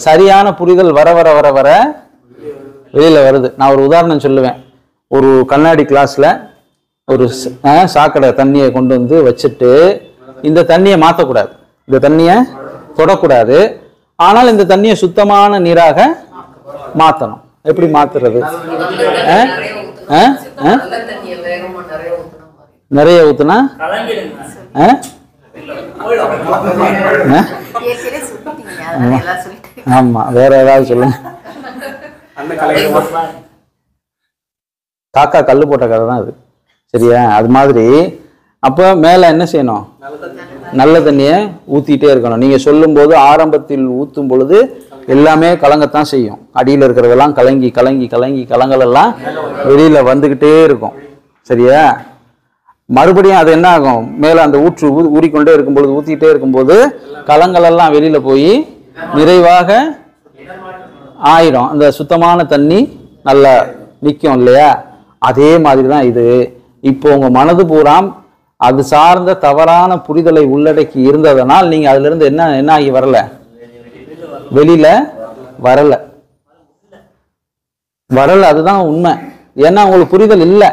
சரியான புரிதல் வர வர வர வர வெளியில வருது. நான் ஒரு உதாரணம் சொல்லுவேன். ஒரு கண்ணாடி கிளாஸ்ல ஒரு சாக்கடை தண்ணியை கொண்டு வந்து வச்சுட்டு இந்த தண்ணியை மாற்றக்கூடாது, இந்த தண்ணியை தொடக்கூடாது. ஆனால் இந்த தண்ணியை சுத்தமான நீராக மாற்றணும். எப்படி மாத்துறது? நிறைய ஊத்துனா ஆமா. வேற ஏதாவது சொல்லுங்க. காக்கா கல்லு போட்ட கதை தான் அது. சரியா? அது மாதிரி அப்ப மேல என்ன செய்யணும்? நல்ல தண்ணியை ஊத்திட்டே இருக்கணும். நீங்க சொல்லும் போது ஆரம்பத்தில் ஊத்தும் பொழுது எல்லாமே கலங்கத்தான் செய்யும். அடியில் இருக்கிறதெல்லாம் கலங்கி கலங்கி கலங்கி கலங்கள் எல்லாம் வெளியில வந்துகிட்டே இருக்கும். சரியா? மறுபடியும் அது என்ன ஆகும்? மேல அந்த ஊற்று ஊறிக்கொண்டே இருக்கும் பொழுது, ஊத்திட்டே இருக்கும் போது கலங்கள் எல்லாம் வெளியில போய் நிறைவாக ஆயிரும். அந்த சுத்தமான தண்ணி நல்லா நிற்கும் இல்லையா? அதே மாதிரி தான் இது. இப்போ உங்க மனது பூராம் அது சார்ந்த தவறான புரிதலை உள்ளடக்கி இருந்ததனால் நீங்க அதுல இருந்து என்ன ஆகி வரல, வெளியில வரல. அதுதான் உண்மை. ஏன்னா உங்களுக்கு புரிதல் இல்லை,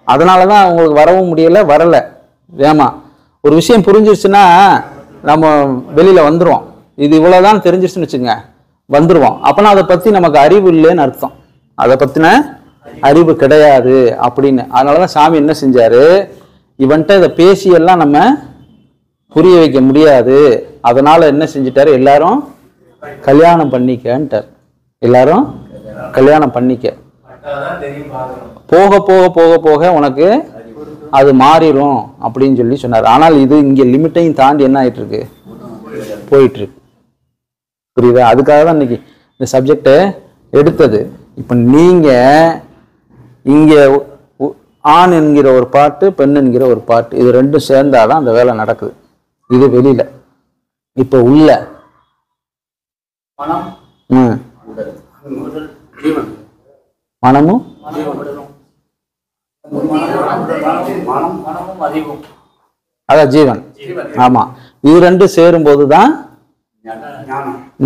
அதனாலதான் உங்களுக்கு வரவும் முடியல, வரல. ஏமா ஒரு விஷயம் புரிஞ்சிருச்சுன்னா நம்ம வெளியில வந்துருவோம். இது இவ்வளவுதான் தெரிஞ்சிருச்சுன்னு வச்சுங்க, வந்துருவோம். அப்பனா அதை பத்தி நமக்கு அறிவு இல்லைன்னு அர்த்தம், அதை பத்தின அறிவு கிடையாது அப்படின்னு. அதனாலதான் சாமி என்ன செஞ்சாரு, இவன்ட்ட இதை பேசியெல்லாம் நம்ம புரிய வைக்க முடியாது, அதனால என்ன செஞ்சிட்டாரு, எல்லாரும் கல்யாணம் பண்ணிக்கன்ட்டார். எல்லாரும் கல்யாணம் பண்ணிக்க, போக போக போக போக உனக்கு அது மாறிடும் அப்படின்னு சொல்லி சொன்னார். ஆனால் இது இங்க லிமிட்டையும் தாண்டி என்ன ஆயிட்டு இருக்கு, போயிட்டு இருக்கு. புரியுதா? அதுக்காக தான் இன்னைக்கு இந்த சப்ஜெக்டை எடுத்தது. இப்ப நீங்க இங்க ஆண் என்கிற ஒரு பாட்டு, பெண் என்கிற ஒரு பாட்டு, இது ரெண்டும் சேர்ந்தாதான் அந்த வேலை நடக்குது. இது வெளியில. இப்ப உள்ள மனம், மனமும் மனமும் அறிவும், அதான் ஜீவன். ஆமா, இது ரெண்டும் சேரும் போதுதான்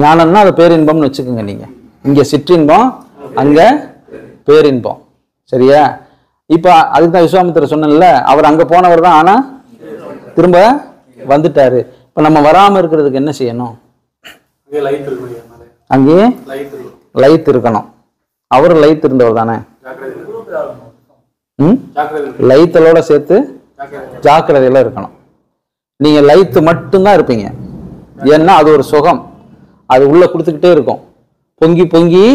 ஞானம்னா அது பேரின்பம்னு வச்சுக்கோங்க. நீங்க இங்க சிற்றின்பம், அங்க பேரின்பம். சரியா? இப்ப அதுக்குதான் விஸ்வாமித்திரர் சொன்னல, அவர் அங்க போனவர் தான், ஆனா திரும்ப வந்துட்டாரு. இப்ப நம்ம வராம இருக்கிறதுக்கு என்ன செய்யணும், அங்கேயே லைத் இருக்கணும். அவர் லைத் இருந்தவர் தானே, லைத்தலோட சேர்த்து ஜாக்கிரதையில இருக்கணும். நீங்க லைத்து மட்டும்தான் இருப்பீங்க, ஏன்னா அது ஒரு சுகம், அது உள்ள கொடுத்துக்கிட்டே இருக்கும், பொங்கி பொங்கி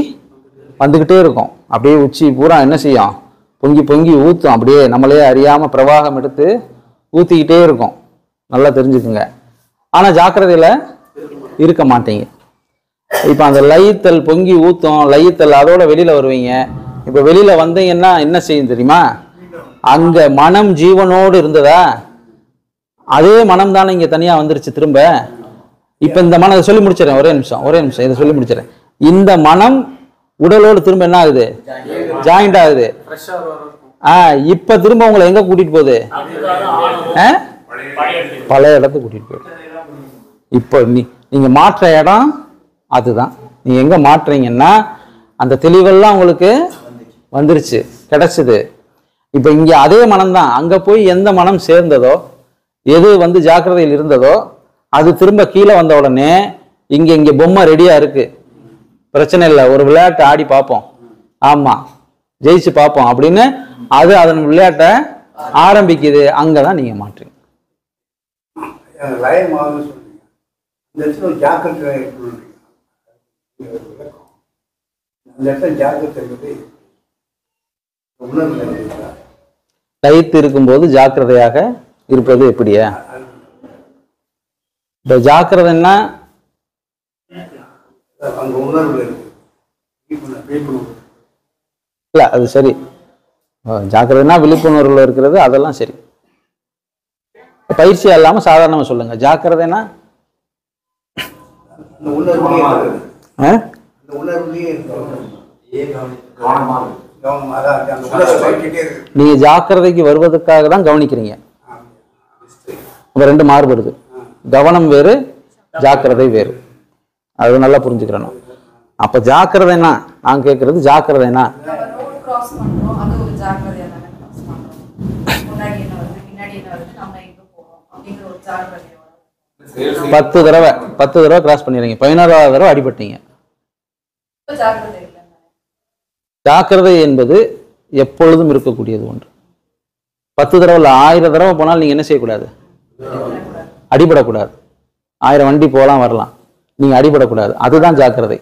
வந்துகிட்டே இருக்கும். அப்படியே உச்சி பூரா என்ன செய்யும், பொங்கி பொங்கி ஊத்தும், அப்படியே நம்மளே அறியாம பிரவாகம் எடுத்து ஊத்திக்கிட்டே இருக்கும். நல்லா தெரிஞ்சுக்குங்க. ஆனா ஜாக்கிரதையில இருக்க மாட்டீங்க. இப்ப அந்த லயித்தல் பொங்கி ஊத்தும், லயித்தல் அதோட வெளியில வருவீங்க. இப்ப வெளியில வந்தீங்கன்னா என்ன செய்யும் தெரியுமா, அங்க மனம் ஜீவனோடு இருந்ததா, அதே மனம் தானே இங்க தனியா வந்துருச்சு திரும்ப. இப்ப இந்த மனம் சொல்லி முடிச்சிடறேன், ஒரே நிமிஷம் இதை சொல்லி முடிச்சிடறேன். இந்த மனம் உடலோடு திரும்ப என்ன ஆகுது, ஜாயிண்ட் ஆகுது. இப்ப திரும்ப உங்களை எங்க கூட்டிட்டு போகுது, பழைய இடத்துக்கு கூட்டிட்டு போகுது. இப்போ நீங்க மாற்ற இடம் அதுதான். நீங்க எங்க மாற்றுறீங்கன்னா அந்த தெளிவெல்லாம் உங்களுக்கு வந்துருச்சு, கிடைச்சது. இப்ப இங்க அதே மனம்தான், அங்க போய் எந்த மனம் சேர்ந்ததோ, எது வந்து ஜாக்கிரதையில் இருந்ததோ, அது திரும்ப கீழே வந்த உடனே இங்க பொம்மை ரெடியா இருக்கு, பிரச்சனை இல்லை, ஒரு விளையாட்டு ஆடி பார்ப்போம், ஆமா ஜெயிச்சு பார்ப்போம் அப்படின்னு அது அதன் விளையாட்டை ஆரம்பிக்குது. அங்கதான் நீங்க மாற்றீங்க. லைத்து இருக்கும்போது ஜாக்கிரதையாக இருப்பது எப்படியா? இப்ப ஜாக்கிரதைன்னா இல்ல, அது சரி. ஜாக்கிரதைன்னா விழிப்புணர்வுல இருக்கிறது, அதெல்லாம் சரி. பயிற்சியா இல்லாம சாதாரணமா சொல்லுங்க. ஜாக்கிரதைன்னா நீங்க ஜாக்கிரதைக்கு வருவதற்காக தான் கவனிக்கிறீங்க. ரெண்டு மாறுபடுது. கவனம் வேறு, ஜாக்கிரதை வேறு. அது நல்லா புரிஞ்சுக்கிறணும். அப்ப ஜாக்கிரதைனா, நான் கேட்கறது ஜாக்கிரதைனா 10 தடவை கிராஸ் பண்ணிடுறீங்க, 11வது தடவை அடிபட்டீங்க. ஜாக்கிரதை என்பது எப்பொழுதும் இருக்கக்கூடியது ஒன்று. 10 தடவை இல்லை, 1000 தடவை போனாலும் நீங்க என்ன செய்யக்கூடாது, அடிபடக்கூடாது. 1000 வண்டி போகலாம் வரலாம், நீங்க அடிபடக்கூடாது. அதுதான் ஜாக்கிரதை.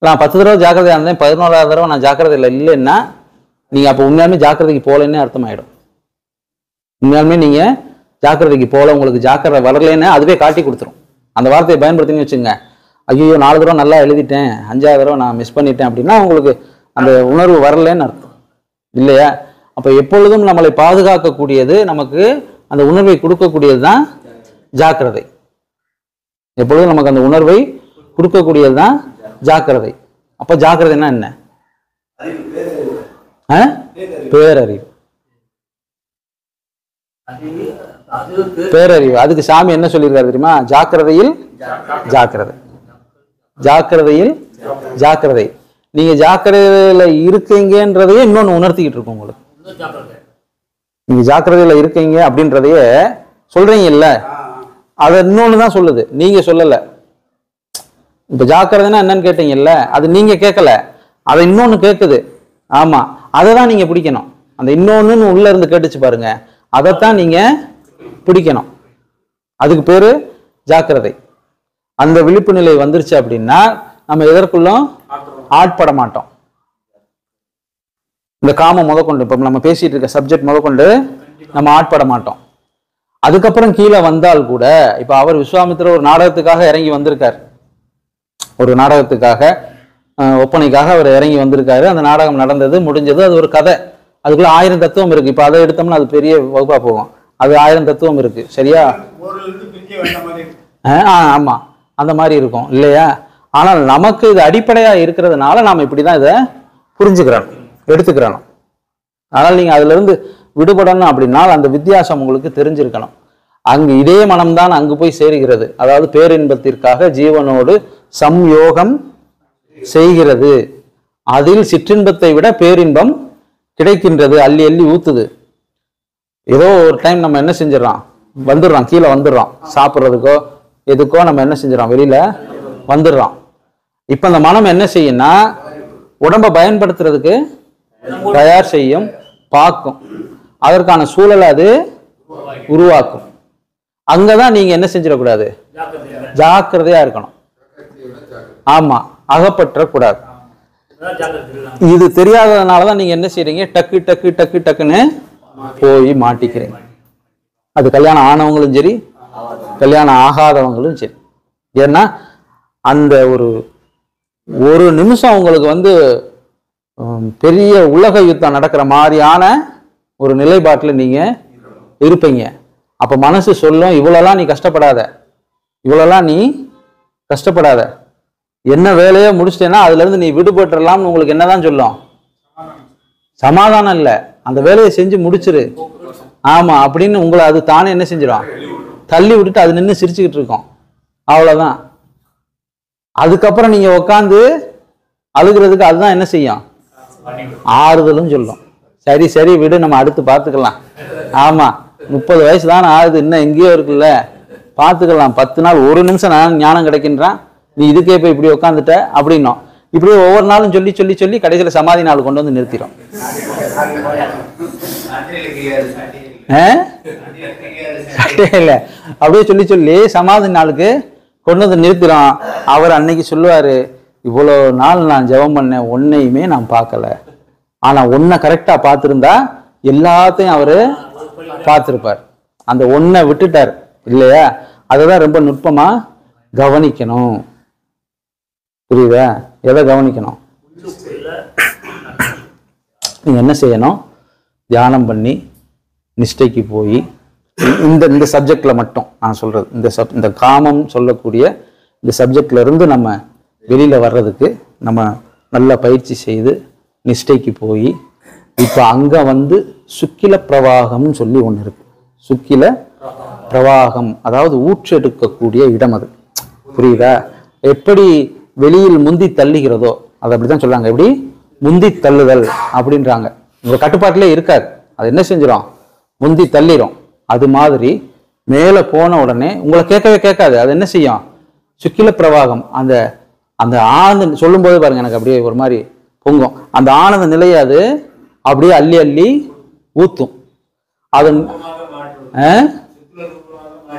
நான் 10 தடவை ஜாக்கிரதையா இருந்தேன், 11வது தடவை நான் ஜாக்கிரதை இல்லைன்னா நீங்க அப்போ உண்மையாலுமே ஜாக்கிரதைக்கு போகலன்னு அர்த்தமாயிடும். உண்மையாலுமே நீங்க ஜாக்கிரதைக்கு போகல, உங்களுக்கு ஜாக்கிரதை வரலன்னு அதுவே காட்டி கொடுத்துரும். அந்த வார்த்தையை பயன்படுத்தின்னு வச்சுங்க, ஐயோ 4 தடவை நல்லா எழுதிட்டேன், 5வது தடவை நான் மிஸ் பண்ணிட்டேன் அப்படின்னா உங்களுக்கு அந்த உணர்வு வரலன்னு அர்த்தம் இல்லையா? அப்ப எப்பொழுதும் நம்மளை பாதுகாக்கக்கூடியது, நமக்கு அந்த உணர்வை கொடுக்கக்கூடியது தான் ஜாக்கிரதை. எப்பொழுதும் நமக்கு அந்த உணர்வை கொடுக்கக்கூடியது தான் ஜாக்கிரதை. அப்ப ஜாக்கிரதைன்னா என்ன? பேரறிவு. பேரறிவு. அதுக்கு சாமி என்ன சொல்லியிருக்காரு தெரியுமா? ஜாக்கிரதையில் ஜாக்கிரதை, ஜாக்கிரதையில் ஜாக்கிரதை. நீங்க ஜாக்கிரதையில இருக்கீங்கன்றதையே இன்னொன்னு உணர்த்திக்கிட்டு இருக்கும் உங்களுக்கு. நீங்க ஜாக்கிரதையில இருக்கீங்க அப்படின்றதையே சொல்றீங்க இல்ல, அதை இன்னொன்னுதான் சொல்லுது, நீங்க சொல்லல. இப்ப ஜாக்கிரதைன்னா என்னன்னு கேட்டீங்கல்ல, அது நீங்க கேட்கல, அதை இன்னொன்னு கேட்குது. ஆமா, அதை தான் நீங்க பிடிக்கணும். அந்த இன்னொன்னு உள்ள இருந்து கேட்டுச்சு பாருங்க, அதைத்தான் நீங்க பிடிக்கணும். அதுக்கு பேரு ஜாக்கிரதை. அந்த விழிப்பு நிலை வந்துருச்சு அப்படின்னா நம்ம எதற்குள்ளும் ஆட்பட மாட்டோம். இந்த காமம் முதற்கொண்டு, இப்ப நம்ம பேசிட்டு இருக்க சப்ஜெக்ட் முதற்கொண்டு நம்ம ஆட்பட மாட்டோம். அதுக்கப்புறம் கீழே வந்தால் கூட, இப்ப அவர் விஸ்வாமித்திரர் ஒரு நாடகத்துக்காக இறங்கி வந்திருக்கார், ஒரு நாடகத்துக்காக ஒப்பனைக்காக அவர் இறங்கி வந்திருக்காரு. அந்த நாடகம் நடந்தது, முடிஞ்சது, அது ஒரு கதை. அதுக்குள்ள 1000 தத்துவம் இருக்கு. இப்ப அதை எடுத்தோம்னா அது பெரிய வகுப்பா போகும். அது 1000 தத்துவம் இருக்கு, சரியா? ஆமா, அந்த மாதிரி இருக்கும் இல்லையா? ஆனால் நமக்கு இது அடிப்படையா இருக்கிறதுனால நாம இப்படிதான் இதை புரிஞ்சுக்கிறோம், எடுத்துக்கிறோம். ஆனால் நீங்க அதுல இருந்து விடுபடணும் அப்படின்னா அந்த வித்தியாசம் உங்களுக்கு தெரிஞ்சிருக்கணும். அங்கு இதே மனம்தான் அங்கு போய் சேருகிறது. அதாவது பேரின்பத்திற்காக ஜீவனோடு சம்யோகம் செய்கிறது. அதில் சிற்றின்பத்தை விட பேரின்பம் கிடைக்கின்றது, அள்ளி அள்ளி ஊத்துது. ஏதோ ஒரு டைம் நம்ம என்ன செஞ்சிடறோம், வந்துடுறோம், கீழே வந்துடுறோம், சாப்பிட்றதுக்கோ எதுக்கோ நம்ம என்ன செஞ்சிடறோம், வெளியில வந்துடுறோம். இப்ப அந்த மனம் என்ன செய்யும்னா உடம்பை பயன்படுத்துறதுக்கு தயார் செய்யும், பார்க்கும், அதற்கான சூழலை அது உருவாக்கும். அங்கதான் நீங்க என்ன செஞ்சிடக்கூடாது, ஜாக்கிரதையா இருக்கணும். ஆமா, அகப்பற்ற கூடாது. இது தெரியாததுனாலதான் நீங்க என்ன செய்றீங்க, டக்கு டக்கு டக்கு டக்குன்னு போய் மாட்டிக்கிறீங்க. அது கல்யாணம் ஆனவங்களும் சரி, கல்யாணம் ஆகாதவங்களும் சரி. ஏன்னா அந்த ஒரு நிமிஷம் உங்களுக்கு பெரிய உலக யுத்தம் நடக்கிற மாதிரியான ஒரு நிலைப்பாட்டில் நீங்க இருப்பீங்க. அப்ப மனசு சொல்லும், இவ்வளோலாம் நீ கஷ்டப்படாத, இவ்வளோலாம் நீ கஷ்டப்படாத, என்ன வேலையோ முடிச்சிட்டேன்னா அதுல இருந்து நீ விடுபட்டுறலாம்னு உங்களுக்கு என்னதான் சொல்லும், சமாதானம் இல்லை, அந்த வேலையை செஞ்சு முடிச்சிரு, ஆமா அப்படின்னு உங்களை அது தானே என்ன செஞ்சிடும், தள்ளி விட்டுட்டு அது நின்று சிரிச்சுக்கிட்டு இருக்கோம். அவ்வளவுதான். அதுக்கப்புறம் நீங்க உட்காந்து அழுகிறதுக்கு அதுதான் என்ன செய்யும், ஆறுதலும் சொல்லும். சரி சரி விடு, நம்ம அடுத்து பார்த்துக்கலாம். ஆமா, 30 வயசு தானே ஆகுது, இன்னும் எங்கேயோ இருக்குல்ல, பார்த்துக்கலாம், 10 நாள், ஒரு நிமிஷம் ஞானம் கிடைக்கின்றான், நீ இதுக்கே போய் இப்படி உட்காந்துட்ட அப்படின்னும். இப்படியே ஒவ்வொரு நாளும் சொல்லி சொல்லி சொல்லி கடைசியில் சமாதி நாள் கொண்டு வந்து நிறுத்திடும். இல்லை, அப்படியே சொல்லி சொல்லி சமாதி நாளுக்கு கொண்டு வந்து நிறுத்திடும். அவர் அன்னைக்கு சொல்லுவாரு, இவ்வளோ நாள் நான் ஜெபம் பண்ணேன், ஒன்னையுமே நான் பார்க்கல, ஆனா ஒன்னை கரெக்டா பார்த்திருந்தா எல்லாத்தையும் அவரு பார்த்திருப்பார். அந்த ஒன்னை விட்டுட்டார் இல்லையா? அததான் ரொம்ப நுட்பமா கவனிக்கணும். புரியுதா? எதை கவனிக்கணும்? நீங்க என்ன செய்யணும், தியானம் பண்ணி நிஷ்டைக்கு போய் இந்த சப்ஜெக்ட்ல மட்டும் நான் சொல்றது, இந்த காமம் சொல்லக்கூடிய இந்த சப்ஜெக்ட்ல இருந்து நம்ம வெளியில வர்றதுக்கு நம்ம நல்ல பயிற்சி செய்து நிஷ்டைக்கு போய், இப்ப அங்க சுக்கில பிரவாகம்னு சொல்லி ஒண்ணு இருக்கு. சுக்கில பிரவாகம் அதாவது ஊற்றெடுக்கக்கூடிய இடம். அது புரியுதா? எப்படி வெளியில் முந்தி தள்ளுகிறதோ அது அப்படித்தான் சொல்றாங்க. எப்படி முந்தி தள்ளுதல் அப்படின்றாங்க. உங்க கட்டுப்பாட்டிலே இருக்காது, அது என்ன செஞ்சிடும், முந்தி தள்ளிடும். அது மாதிரி மேல போன உடனே உங்களை கேட்கவே கேட்காது, அது என்ன செய்யும், சுக்கில பிரவாகம். அந்த அந்த ஆனந்த சொல்லும் போது பாருங்க, எனக்கு அப்படியே ஒரு மாதிரி பொங்கும். அந்த ஆனந்த நிலையை அது அப்படியே அள்ளி அள்ளி ஊத்தும். அது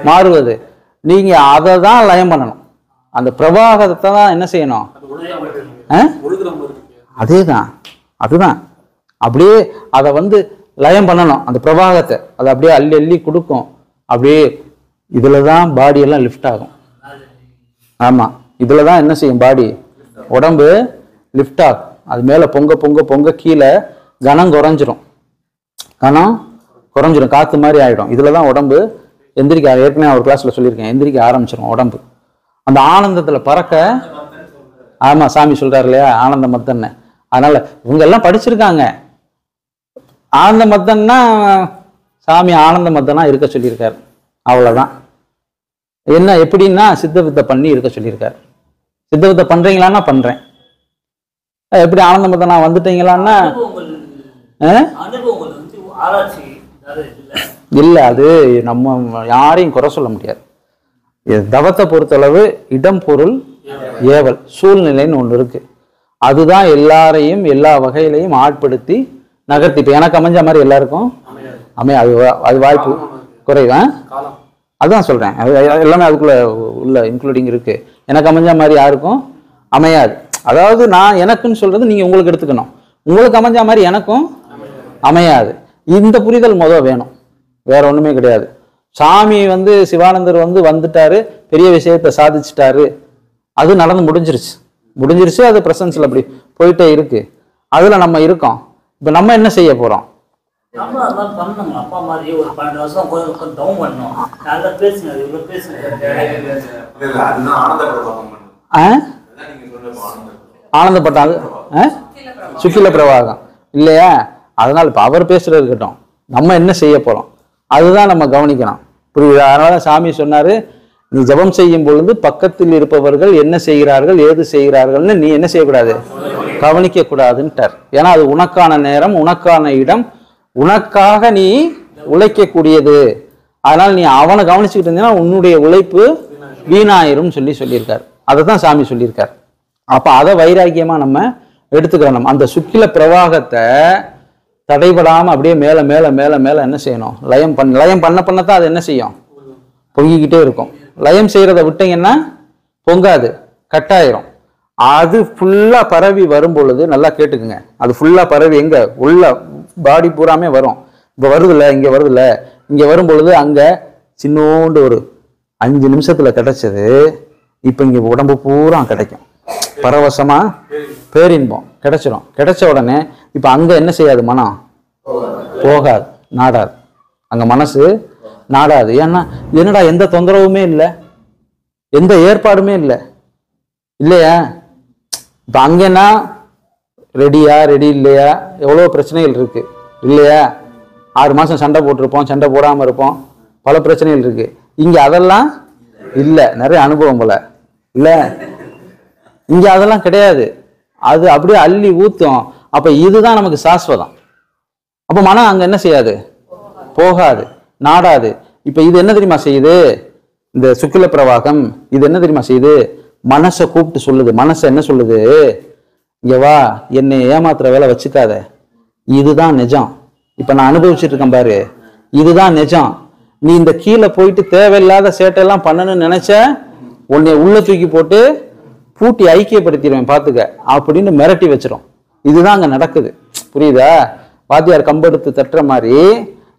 மாறுவது, நீங்க அதை தான் லயம் பண்ணணும். அந்த பிரவாகத்தை தான் என்ன செய்யணும், அதேதான், அதுதான் அப்படியே அதை லயம் பண்ணணும். அந்த பிரவாகத்தை அதை அப்படியே அள்ளி அள்ளி கொடுக்கும். அப்படியே இதுலதான் பாடி எல்லாம் லிஃப்ட் ஆகும். ஆமா, இதுலதான் என்ன செய்யும், பாடி உடம்பு லிஃப்ட் ஆகும். அது மேல பொங்க பொங்க பொங்க கீழே கனம் குறைஞ்சிரும், கனம் குறைஞ்சிரும், காத்து மாதிரி ஆயிடும். இதுலதான் உடம்பு எந்திரிக்க, ஏற்கனவே ஒரு கிளாஸ்ல சொல்லியிருக்கேன், எந்திரிக்க ஆரம்பிச்சிடும் உடம்பு. அந்த ஆனந்தத்துல பறக்க ஆமா, சாமி சொல்றாரு இல்லையா ஆனந்த மத்தன்னு. அதனால இவங்க எல்லாம் படிச்சிருக்காங்க. ஆனந்த மத்தன்னா சாமி ஆனந்த மத்தனா இருக்க சொல்லியிருக்காரு, அவ்வளவுதான். என்ன எப்படின்னா சித்த வித்தை பண்ணி இருக்க சொல்லியிருக்காரு. சித்த வித்தை பண்றீங்களான்னா பண்றேன். எப்படி ஆனந்த மத்தனா வந்துட்டீங்களான்னா அனுபவங்கள் வந்து ஆராய்ச்சி இல்ல. அது நம்ம யாரையும் குறை சொல்ல முடியாது. தவத்தை பொறுத்தளவு இடம் பொருள் ஏவல் சூழ்நிலைன்னு ஒண்ணு இருக்கு. அதுதான் எல்லாரையும் எல்லா வகையிலையும் ஆட்படுத்தி நகர்த்தி. இப்ப எனக்கு அமைஞ்ச மாதிரி எல்லாருக்கும் அது வாய்ப்பு குறைவா. அதுதான் சொல்றேன், எல்லாமே அதுக்குள்ள உள்ள இன்க்ளூடிங் இருக்கு. எனக்கு அமைஞ்ச மாதிரி யாருக்கும் அமையாது. அதாவது நான் எனக்குன்னு சொல்றது நீங்க உங்களுக்கு எடுத்துக்கணும். உங்களுக்கு அமைஞ்ச மாதிரி எனக்கும் அமையாது. இந்த புரிதல் வேணும், வேற ஒண்ணுமே கிடையாது. சாமி சிவானந்தர் வந்துட்டாரு, பெரிய விஷயத்தை சாதிச்சுட்டாரு, அது நடந்து முடிஞ்சிருச்சு. அது பிரசன்ஸ்ல அப்படி போயிட்டே இருக்கு. அதுல நம்ம இருக்கோம். இப்ப நம்ம என்ன செய்ய போறோம்? அப்பா மாதிரி ஒரு 12 வருஷம் கொஞ்சம் டவுன் பண்ணோம். நல்லா பேசுங்க, இவ்வளவு பேசுங்க. ஆனந்தப்பட்டாங்க சுக்கில பிரவாகம் இல்லையா? அதனால இப்ப அவர் பேசுறது இருக்கட்டும், நம்ம என்ன செய்ய போறோம் அதுதான் நம்ம கவனிக்கணும். புரியுதா? அதனால சாமி சொன்னாரு, நீ ஜபம் செய்யும் பொழுது பக்கத்தில் இருப்பவர்கள் என்ன செய்கிறார்கள் ஏது செய்கிறார்கள்னு நீ என்ன செய்யக்கூடாது, கவனிக்க கூடாதுன்ட்டார். ஏன்னா அது உனக்கான நேரம், உனக்கான இடம், உனக்காக நீ உழைக்கக்கூடியது. அதனால நீ அவனை கவனிச்சுக்கிட்டு இருந்தீங்கன்னா உன்னுடைய உழைப்பு வீணாயிரும் சொல்லியிருக்காரு. அதை தான் சாமி சொல்லியிருக்காரு. அப்ப அதை வைராக்கியமா நம்ம எடுத்துக்கிறோம். அந்த சுக்கில பிரவாகத்தை தடைபடாம அப்படியே மேல மேல மேல மேல என்ன செய்யணும், லயம் பண்ணத்தான் அது என்ன செய்யும், பொங்கிக்கிட்டே இருக்கும். லயம் செய்யறத விட்டீங்கன்னா பொங்காது, கட்டாயிரும். அது ஃபுல்லா பரவி வரும் பொழுது நல்லா கேட்டுக்குங்க, அது ஃபுல்லா பரவி எங்க உள்ள பாடி பூராமே வரும். இப்ப வருதுல்ல, இங்க வருதுல்ல, இங்க வரும் பொழுது அங்க சின்னோண்டு ஒரு 5 நிமிஷத்துல கிடைச்சது இப்ப இங்க உடம்பு பூரா கிடைக்கும். பரவசமா பேரின்பம் கிடைச்சிடும். கிடைச்ச உடனே இப்ப அங்க என்ன செய்யாது, மனம் போகாது, நாடாது. அங்க மனசு நாடாது. ஏன்னா என்னடா எந்த தொந்தரவுமே இல்லை, எந்த ஏற்பாடுமே இல்லை இல்லையா? இப்ப அங்கன்னா ரெடியா ரெடி இல்லையா, எவ்வளவு பிரச்சனைகள் இருக்கு இல்லையா? 6 மாசம் சண்டை போட்டிருப்போம், சண்டை போடாம இருப்போம், பல பிரச்சனைகள் இருக்கு. இங்க அதெல்லாம் இல்லை, நிறைய அனுபவம் போல இல்ல, இங்க அதெல்லாம் கிடையாது. அது அப்படியே அள்ளி ஊத்தும். அப்ப இதுதான் நமக்கு சாஸ்வதம். அப்ப மனம் அங்க என்ன செய்யாது, போகாது, நாடாது. இப்ப இது என்ன தெரியுமா செய்யுது, இந்த சுக்கில பிரவாகம் இது என்ன தெரியுமா செய்யுது, மனசை கூப்பிட்டு சொல்லுது. மனசை என்ன சொல்லுது, இங்க வா, என்னை ஏமாத்துற வேலை வச்சுக்காத, இதுதான் நிஜம். இப்ப நான் அனுபவிச்சுட்டு இருக்கேன் பாரு, இதுதான் நிஜம். நீ இந்த கீழே போயிட்டு தேவையில்லாத சேட்டையெல்லாம் பண்ணணும்னு நினைச்ச, உன்னை உள்ள தூக்கி போட்டு பூட்டி ஐக்கியப்படுத்திடுவேன் பாத்துக்க அப்படின்னு மிரட்டி வச்சிரும். இதுதான் அங்க நடக்குது. புரியுதா? வாத்தியார் கம்பெடுத்து தட்டுற மாதிரி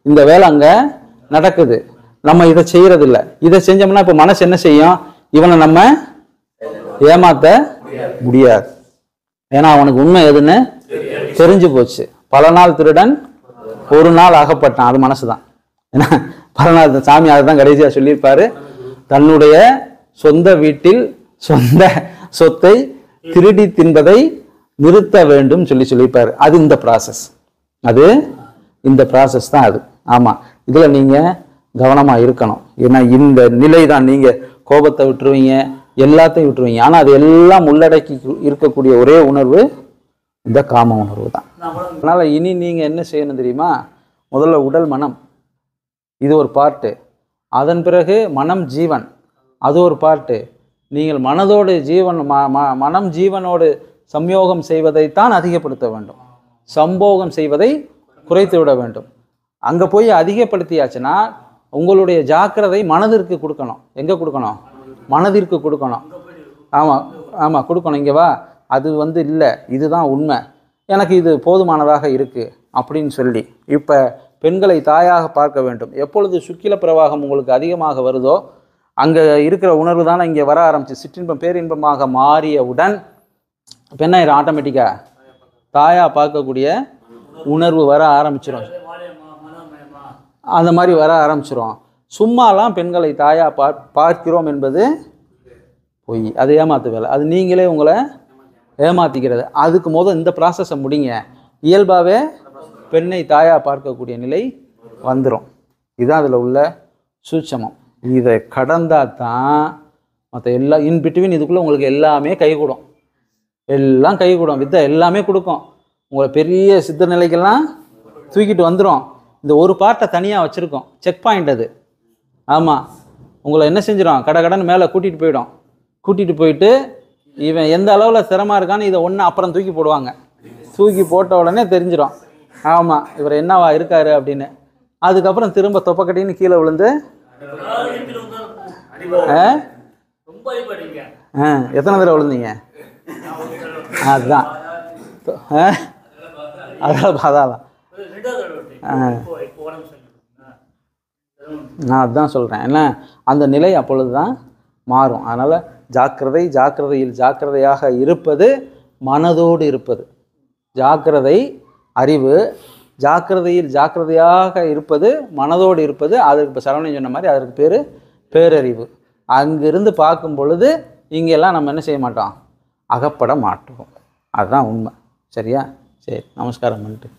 இந்த வேலை அங்க நடக்குது. நம்ம இதை செய்யறது இல்லை. இதை செஞ்சோம்னா இப்ப மனசு என்ன செய்யும், இவனை நம்ம ஏமாத்த முடியாது. ஏன்னா அவனுக்கு உண்மை எதுன்னு தெரிஞ்சு போச்சு. பல நாள் திருடன் ஒரு நாள் அகப்பட்டான். அது மனசுதான். ஏன்னா பல நாள் சாமி அதை தான் கடைசியா சொல்லியிருப்பாரு, தன்னுடைய சொந்த வீட்டில் சொந்த சொத்தை திருடி தின்பதை நிறுத்த வேண்டும் சொல்லியிருப்பாரு. அது இந்த ப்ராசஸ், அது இந்த ப்ராசஸ் தான் அது. ஆமா, இதுல நீங்க கவனமா இருக்கணும். ஏன்னா இந்த நிலை தான், நீங்க கோபத்தை விட்டுருவீங்க, எல்லாத்தையும் விட்டுருவீங்க. ஆனா அது எல்லாம் உள்ளடக்கி இருக்கக்கூடிய ஒரே உணர்வு இந்த காம உணர்வு தான். அதனால இனி நீங்க என்ன செய்யணும் தெரியுமா, முதல்ல உடல் மனம் இது ஒரு பார்ட்டு, அதன் பிறகு மனம் ஜீவன் அது ஒரு பார்ட்டு. நீங்கள் மனதோடு ஜீவன் மனம் ஜீவனோடு சம்யோகம் செய்வதைத்தான் அதிகப்படுத்த வேண்டும், சம்போகம் செய்வதை குறைத்து விட வேண்டும். அங்கே போய் அதிகப்படுத்தியாச்சுன்னா உங்களுடைய ஜாக்கிரதை மனதிற்கு கொடுக்கணும். எங்கே கொடுக்கணும், மனதிற்கு கொடுக்கணும். ஆமாம் ஆமாம் கொடுக்கணும். இங்கே வா, அது இல்லை, இதுதான் உண்மை, எனக்கு இது போதுமானதாக இருக்குது அப்படின்னு சொல்லி. இப்போ பெண்களை தாயாக பார்க்க வேண்டும். எப்பொழுது சுக்கில பிரவாகம் உங்களுக்கு அதிகமாக வருதோ அங்கே இருக்கிற உணர்வு தானே இங்கே வர ஆரம்பிச்சு சிற்றின்பம் பேரின்பமாக மாறியவுடன் பெண்ணாயிரம் ஆட்டோமேட்டிக்காக தாயாக பார்க்கக்கூடிய உணர்வு வர ஆரம்பிச்சிடும். அந்த மாதிரி வர ஆரம்பிச்சிடும். சும்மாலாம் பெண்களை தாயாக பார்க்கிறோம் என்பது பொய், அது ஏமாத்து வேலை. அது நீங்களே உங்களை ஏமாற்றிக்கிறது. அதுக்கு முதல் இந்த ப்ராசஸை முடிங்க, இயல்பாகவே பெண்ணை தாயாக பார்க்கக்கூடிய நிலை வந்துடும். இதுதான் அதில் உள்ள சூட்சமம். இதை கடந்தால் தான் மற்ற எல்லா இன்பிட்வீன் இதுக்குள்ளே உங்களுக்கு எல்லாமே கைகூடும், எல்லாம் கைகூடும். வித்தை எல்லாமே கொடுக்கும். உங்களை பெரிய சித்த நிலைக்கெல்லாம் தூக்கிட்டு வந்துடும். இந்த ஒரு பார்ட்டை தனியாக வச்சுருக்கோம், செக் பாயிண்ட் அது. ஆமாம், உங்களை என்ன செஞ்சிடும், கடன்னு மேலே கூட்டிகிட்டு போயிடும். கூட்டிகிட்டு போயிட்டு இவன் எந்த அளவில் சிரமமாக இருக்கான்னு இதை ஒன்று அப்புறம் தூக்கி போடுவாங்க. தூக்கி போட்ட உடனே தெரிஞ்சிடும், ஆமாம் இவர் என்னவா இருக்காரு அப்படின்னு. அதுக்கப்புறம் திரும்ப தொப்பக்கட்டின்னு கீழே விழுந்து எத்தனை தடவை விழுந்தீங்க? அதுதான் அதான் நான் அதுதான் சொல்கிறேன். ஏன்னா அந்த நிலை அப்பொழுது தான் மாறும். அதனால் ஜாக்கிரதை, ஜாக்கிரதையில் ஜாக்கிரதையாக இருப்பது மனதோடு இருப்பது. ஜாக்கிரதை அறிவு, ஜாக்கிரதையில் ஜாக்கிரதையாக இருப்பது மனதோடு இருப்பது. அதற்கு இப்போ சரவணன் சொன்ன மாதிரி அதற்கு பேர் பேரறிவு. அங்கிருந்து பார்க்கும் பொழுது இங்கெல்லாம் நம்ம என்ன செய்ய மாட்டோம், அகப்பட மாட்டோம். அதுதான் உண்மை. சரியா? சரி, நமஸ்காரம் பண்ணிட்டு